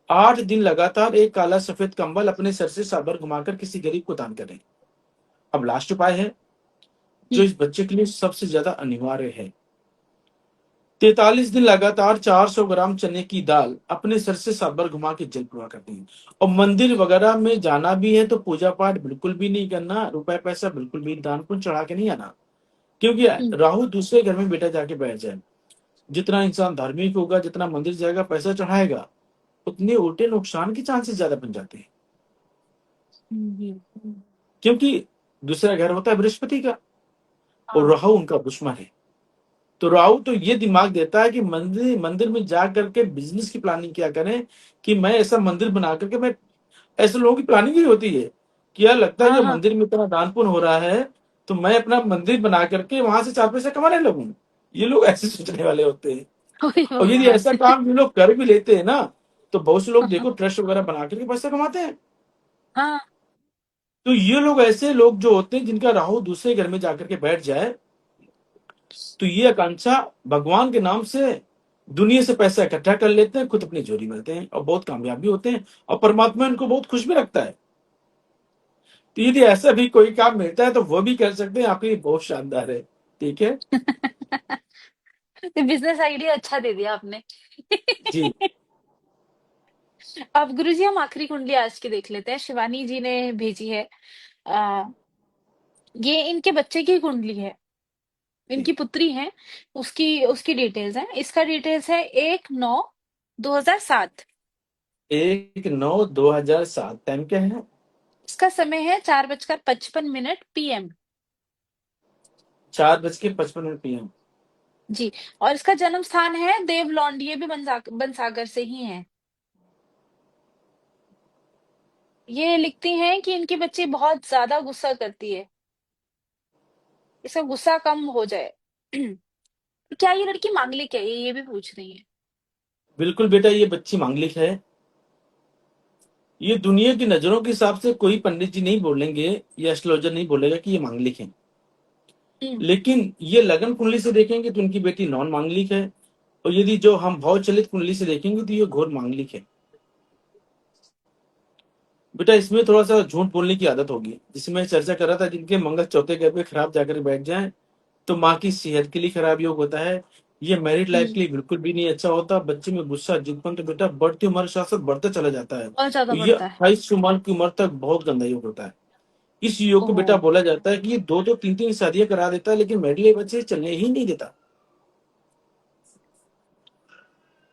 8 दिन लगातार एक काला सफेद कंबल अपने सर से 7 बार घुमाकर किसी गरीब को दान करें। अब लास्ट उपाय है जो हम्म, इस बच्चे के लिए सबसे ज्यादा अनिवार्य है। 43 दिन लगातार 400 ग्राम चने की दाल अपने सर से 7 बार घुमा के जल प्रवाह करती है। और मंदिर वगैरह में जाना भी है तो पूजा पाठ बिल्कुल भी नहीं करना, रुपए पैसा बिल्कुल भी दान पुण्य चढ़ा के नहीं आना। क्योंकि हम्म। राहु दूसरे घर में बेटा जाके बैठ जाए, जितना इंसान धार्मिक होगा, जितना मंदिर जाएगा, पैसा चढ़ाएगा, उतने उल्टे नुकसान के चांसेस ज्यादा बन जाते हैं। हम्म। क्योंकि दूसरा घर होता है बृहस्पति का, और हाँ। राहु उनका दुश्मन है। तो राहु तो ये दिमाग देता है कि मंदिर मंदिर में जा करके बिजनेस की प्लानिंग क्या करें, कि मैं ऐसा मंदिर बना करके मैं, ऐसे लोगों की प्लानिंग ही होती है कि यार लगता है हाँ। कि हाँ। मंदिर में इतना दान पुण्य हो रहा है, तो मैं अपना मंदिर बना करके वहां से 4 पैसे कमाने लगूं। ये लोग ऐसे सोचने वाले होते हैं। ओए और यदि भगवान। ऐसा काम ये लोग कर भी लेते हैं ना, तो बहुत से लोग हाँ। देखो ट्रस्ट वगैरह बना करके पैसा कमाते हैं। हाँ। तो ये लोग ऐसे लोग जो होते हैं जिनका राहु दूसरे घर में जाकर के बैठ जाए, तो ये आकांक्षा भगवान के नाम से दुनिया से पैसा इकट्ठा कर लेते हैं, खुद अपनी झोली मिलते हैं और बहुत कामयाब भी होते हैं, और परमात्मा इनको बहुत खुश भी रखता है। तो यदि ऐसा भी कोई काम मिलता है तो वो भी कर सकते हैं, आपके लिए बहुत शानदार है। ठीक है। बिजनेस आइडिया अच्छा दे दिया आपने। जी। अब गुरुजी हम आखिरी कुंडली आज की देख लेते हैं, शिवानी जी ने भेजी है। आ, ये इनके बच्चे की कुंडली है, जी। इनकी पुत्री है। उसकी उसकी डिटेल्स है, इसका डिटेल्स है 1/9/2007। 1/9/2007, टाइम क्या है? इसका समय है 4:55 PM। 4:55 PM। जी। और इसका जन्म स्थान है देवलौंड, ये भी बनसागर से ही है। ये लिखती हैं कि इनकी बच्ची बहुत ज्यादा गुस्सा करती है, इसका गुस्सा कम हो जाए। क्या ये लड़की मांगलिक है, ये भी पूछ रही है। बिल्कुल बेटा, ये बच्ची मांगलिक है। ये दुनिया की नजरों के हिसाब से कोई पंडित जी नहीं बोलेंगे या एस्ट्रोलॉजर नहीं बोलेगा कि ये मांगलिक है। हम्म। लेकिन ये लगन कुंडली से देखेंगे तो उनकी बेटी नॉन मांगलिक है। और यदि जो हम भाव चलित कुंडली से देखेंगे तो ये घोर मांगलिक है। बेटा इसमें थोड़ा सा झूठ बोलने की आदत होगी, जिसमें मैं चर्चा कर रहा था, जिनके मंगल चौथे घर पे खराब जाकर बैठ जाए तो माँ की सेहत के लिए खराब योग होता है। ये मैरिड लाइफ हम्म। के लिए बिल्कुल भी नहीं अच्छा होता। बच्चे में गुस्सा जिदपन तो बेटा बढ़ती उम्र के साथ साथ बढ़ता चला जाता है। बहुत ज्यादा और ये बढ़ता है। 28 की उम्र तक बहुत गंदा योग होता है। इस योग को बेटा ओह। बोला जाता है कि ये दो दो तीन तीन शादियां करा देता है, लेकिन मैरिड लाइफ बच्चे चलने ही नहीं देता।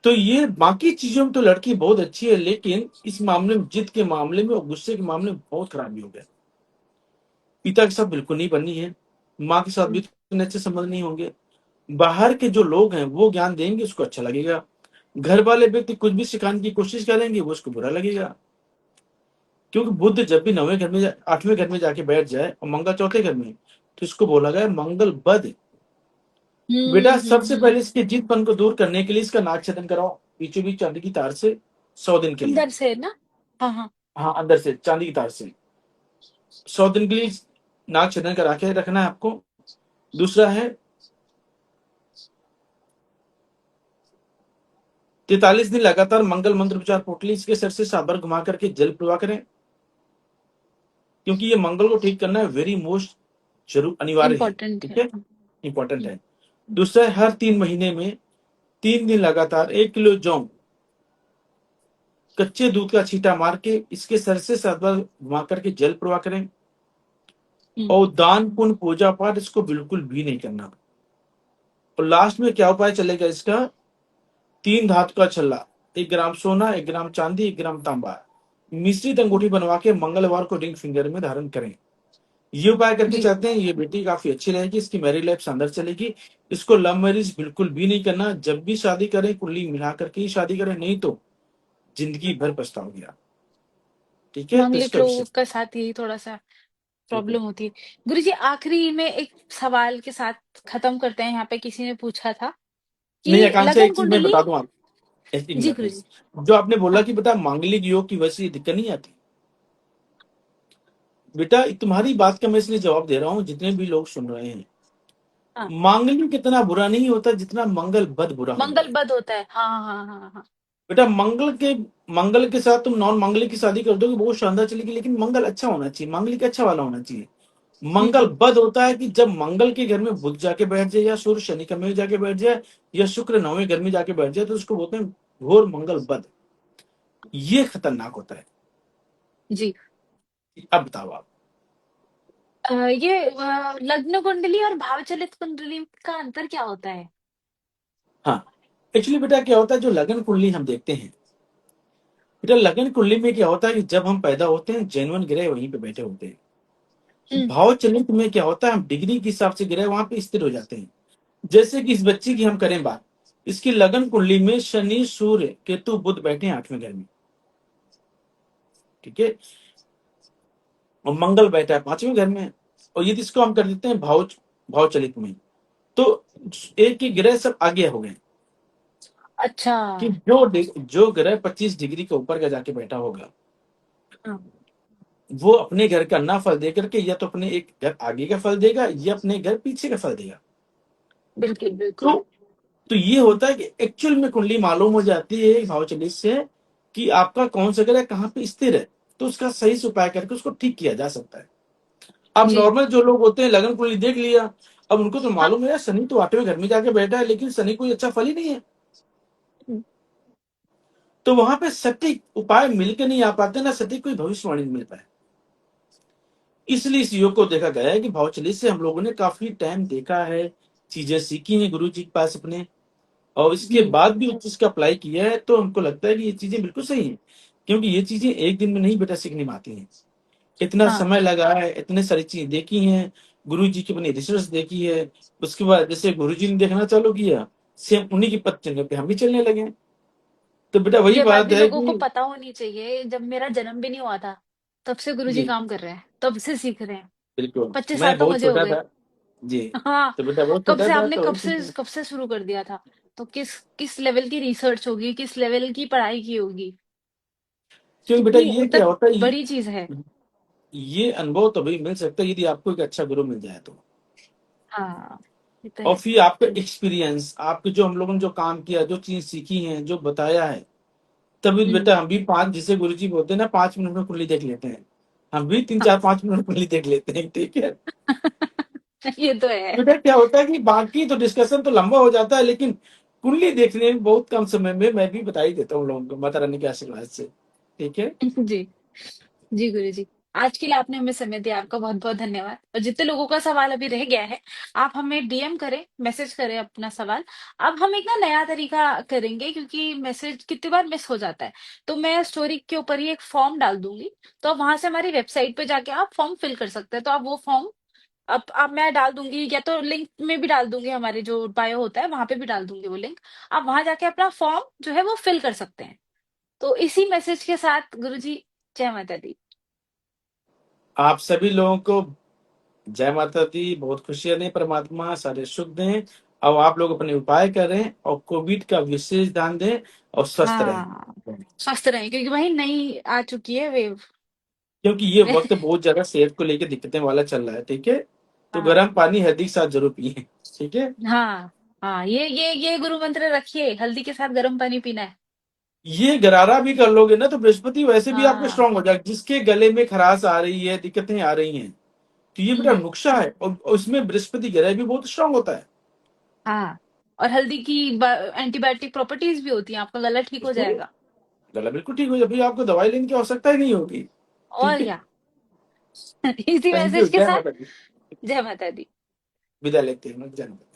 तो ये बाकी चीजों में तो लड़की बहुत अच्छी है, लेकिन इस मामले में, जिद के मामले में और गुस्से के मामले में बहुत खराबी हो गया। पिता के साथ बिल्कुल नहीं बननी है, माँ के साथ भी हम्म। इतने अच्छे संबंध नहीं होंगे। बाहर के जो लोग हैं वो ज्ञान देंगे, उसको अच्छा लगेगा। घर वाले व्यक्ति कुछ भी सिखाने की कोशिश करेंगे, वो उसको बुरा लगेगा। क्योंकि बुद्ध जब भी 9वें घर में 8वें घर में जाके बैठ जाए और मंगल चौथे घर में, तो इसको बोला गया मंगल बद। बेटा सबसे हम्म। पहले इसके जिदपन को दूर करने के लिए इसका नाक छेदन कराओ, बीचों बीच चांदी की तार से, 100 दिन के लिए। अंदर से ना। हाँ हाँ। हाँ, अंदर से चांदी की तार से 100 दिन के लिए नाक छेदन करा के रखना है आपको। दूसरा है, 43 दिन लगातार मंगल मंत्र उच्चार पोटली इसके सर से 7 बार घुमा करके जल प्रवाह करें, क्योंकि ये मंगल को ठीक करना है, वेरी मोस्ट जरूर अनिवार्य है। इम्पोर्टेंट ठीक है। है, इंपॉर्टेंट है। दूसरा है, हर 3 महीने में 3 दिन लगातार 1 किलो जौ कच्चे दूध का छींटा मार के इसके सर से 7 बार घुमा करके जल प्रवाह करें। हम्म। और दान पुण्य पूजा पाठ इसको बिल्कुल भी नहीं करना। और लास्ट में क्या उपाय चलेगा इसका, 3 धातु का छल्ला, 1 ग्राम सोना, 1 ग्राम चांदी, 1 ग्राम तांबा, मिश्रित अंगूठी बनवा के मंगलवार को रिंग फिंगर में धारण करें। ये उपाय करके जी। चलते हैं, ये बेटी काफी अच्छी रहेगी, इसकी मैरिज लाइफ शानदार चलेगी। इसको लव मैरिज बिल्कुल भी नहीं करना, जब भी शादी करें कुंडली मिला करके ही शादी करें, नहीं तो जिंदगी भर पछताओगे आप। ठीक है, तो मांगलिक इसका लोगों विषय। के साथ यही थोड़ा सा ठीक है। प्रॉब्लम होती है। गुरुजी आखिरी में एक सवाल के साथ खत्म करते हैं। यहाँ पे किसी ने पूछा था नहीं कि आकांक्षा, लगन एक चीज मैं कुंडली। बता दूं आप, एक जी मिनट गुरुजी। प्लीज। जो आपने बोला हाँ। कि बेटा मांगलिक योग की वजह से ये दिक्कत नहीं आती, बेटा तुम्हारी बात का मैं इसलिए जवाब दे रहा हूँ, जितने भी लोग सुन रहे हैं, हाँ। मांगलिक इतना बुरा नहीं होता जितना मंगल बद बुरा होता मंगल है। बद होता है, हाँ हाँ हाँ हाँ। बेटा मंगल के साथ तुम नॉन मांगलिक की शादी कर दोगे, बहुत शानदार चलेगी, लेकिन मंगल अच्छा होना चाहिए, मांगलिक अच्छा वाला होना चाहिए। मंगल बद होता है कि जब मंगल के घर में बुध जाके बैठ जाए, या सूर्य शनि का में जाके बैठ जाए, या शुक्र नौवें घर में जाके बैठ जाए, तो उसको बोलते हैं घोर मंगल बद। ये खतरनाक होता है। जी। अब बताओ आप। ये लग्न कुंडली और भावचलित कुंडली का अंतर क्या होता है? हाँ, एक्चुअली बेटा क्या होता है, जो लगन कुंडली हम देखते हैं, बेटा लगन कुंडली में क्या होता है कि जब हम पैदा होते हैं जेन्युइन ग्रह वहीं पे बैठे होते हैं। हम्म। भाव चलित में क्या होता है, हम डिग्री के हिसाब से ग्रह वहां पे स्थिर हो जाते हैं। जैसे कि इस बच्चे की हम करें बात, इसकी लगन कुंडली में शनि सूर्य केतु बुध बैठे हैं 8वें घर में, ठीक है, और मंगल बैठा है 5वें घर में। और यदि इसको हम कर देते हैं भाव भाव चलित में, तो एक ही ग्रह सब आगे हो गए, अच्छा। कि जो ग्रह 25 डिग्री के ऊपर का जाके बैठा होगा, हाँ, वो अपने घर का ना फल दे करके या तो अपने एक घर आगे का फल देगा या अपने घर पीछे का फल देगा। बिल्कुल तो बिल्कुल। ये होता है कि एक्चुअल में कुंडली मालूम हो जाती है भावचलित से कि आपका कौन सा ग्रह कहाँ पे स्थिर है, तो उसका सही से उपाय करके उसको ठीक किया जा सकता है। अब जी। नॉर्मल जो लोग होते हैं लगन कुंडली देख लिया, अब उनको तो हाँ। मालूम है यार शनि तो 8वें घर में जाके बैठा है, लेकिन शनि कोई अच्छा फल ही नहीं है, हम्म। तो वहां पे सटीक उपाय मिलकर नहीं आ पाते, ना सटीक कोई भविष्यवाणी मिल पाए। इसलिए इस योग को देखा गया है कि भावचलित से हम लोगों ने काफी टाइम देखा है, चीजें सीखी हैं गुरु जी के पास अपने, और इसके हम्म। बाद भी उस चीज का अप्लाई किया है, तो हमको लगता है कि ये चीजें बिल्कुल सही हैं। क्योंकि ये चीजें एक दिन में नहीं बेटा सीखने में आती हैं, इतना हाँ। समय लगा है, इतने सारी चीजें देखी हैं, गुरु जी की अपनी रिसर्च देखी है। उसके बाद जैसे गुरु जी ने देखना चालू किया, सेम उन्हीं की पथ चलने पे हम भी चलने लगे। तो बेटा वही ये बात बात भी है लोगों को कि पता होनी चाहिए, जब मेरा जन्म भी नहीं हुआ था तब से गुरुजी जी काम कर रहे हैं, तब से सीख रहे हैं। बिल्कुल, 25 साल मैं तो बहुत मुझे हो छोटा गए। था। जी, हाँ। तो बेटा बहुत कब छोटा से था आपने तो कब से शुरू कर दिया था? तो किस किस लेवल की रिसर्च होगी, किस लेवल की पढ़ाई की होगी? क्योंकि बेटा कितनी ये क्या मतलब होता है, बड़ी चीज है। ये अनुभव तभी मिल सकता है यदि आपको एक अच्छा गुरु मिल जाए तो। हाँ, ये तो और है। फिर आपका एक्सपीरियंस, आपके जो हम लोगों ने जो काम किया, जो चीज सीखी है, जो बताया है, तभी तो हम्म। बेटा हम भी पांच, जिसे गुरु जी बोलते हैं ना 5 मिनट में कुंडली देख लेते हैं, हम भी तीन हाँ। चार 5 मिनट में कुंडली देख लेते हैं, ठीक है। ये तो है। बेटा क्या होता है कि बाकी तो डिस्कशन तो लंबा हो जाता है, लेकिन कुंडली देखने में बहुत कम समय में मैं भी बता ही देता हूँ लोगों को, माता रानी के आशीर्वाद से, ठीक है। जी। जी गुरुजी, आज के लिए आपने हमें समय दिया, आपका बहुत बहुत धन्यवाद। और जितने लोगों का सवाल अभी रह गया है, आप हमें डीएम करें, मैसेज करें अपना सवाल। अब हम एक ना नया तरीका करेंगे, क्योंकि मैसेज कितनी बार मिस हो जाता है। तो मैं स्टोरी के ऊपर ही एक फॉर्म डाल दूंगी, तो आप वहां से हमारी वेबसाइट पे जाके आप फॉर्म फिल कर सकते हैं। तो आप वो फॉर्म, अब मैं डाल दूंगी, या तो लिंक में भी डाल दूंगी, हमारे जो बायो होता है वहां पे भी डाल दूंगी वो लिंक। आप वहां जाके अपना फॉर्म जो है वो फिल कर सकते हैं। तो इसी मैसेज के साथ गुरुजी, जय माता दी। आप सभी लोगों को जय माता दी, बहुत खुशियां दें, परमात्मा सारे सुख दें। और आप लोग अपने उपाय करें और कोविड का विशेष ध्यान दें और स्वस्थ रहें, हाँ, स्वस्थ रहें, क्योंकि वही नई आ चुकी है वेव। क्योंकि ये वक्त बहुत ज्यादा सेहत को लेकर दिक्कतें वाला चल रहा है, ठीक है। तो हाँ। गर्म पानी हल्दी के साथ जरूर पिए, ठीक है। हाँ। हाँ, ये गुरु मंत्र रखिए, हल्दी के साथ गर्म पानी पीना है। ये गरारा भी कर लोगे ना तो बृहस्पति वैसे भी आपके हाँ। स्ट्रांग हो जाएगा, जिसके गले में खराश आ रही है, दिक्कतें आ रही हैं, तो ये बेटा हम्म। नुक्शा है, और उसमें बृहस्पति ग्रह भी बहुत स्ट्रांग होता है। हाँ, और हल्दी की एंटीबायोटिक प्रॉपर्टीज भी होती हैं, आपका गला ठीक हो बिल्कुल, जाएगा। गला बिल्कुल ठीक हो जाए, भाई आपको दवाई लेने की आवश्यकता ही नहीं होगी, ठीक और है। क्या। इसी थैंक यू, मैसेज के जय साथ माता दी। जय माता दी। विदा लेते हैं, जय माता दी।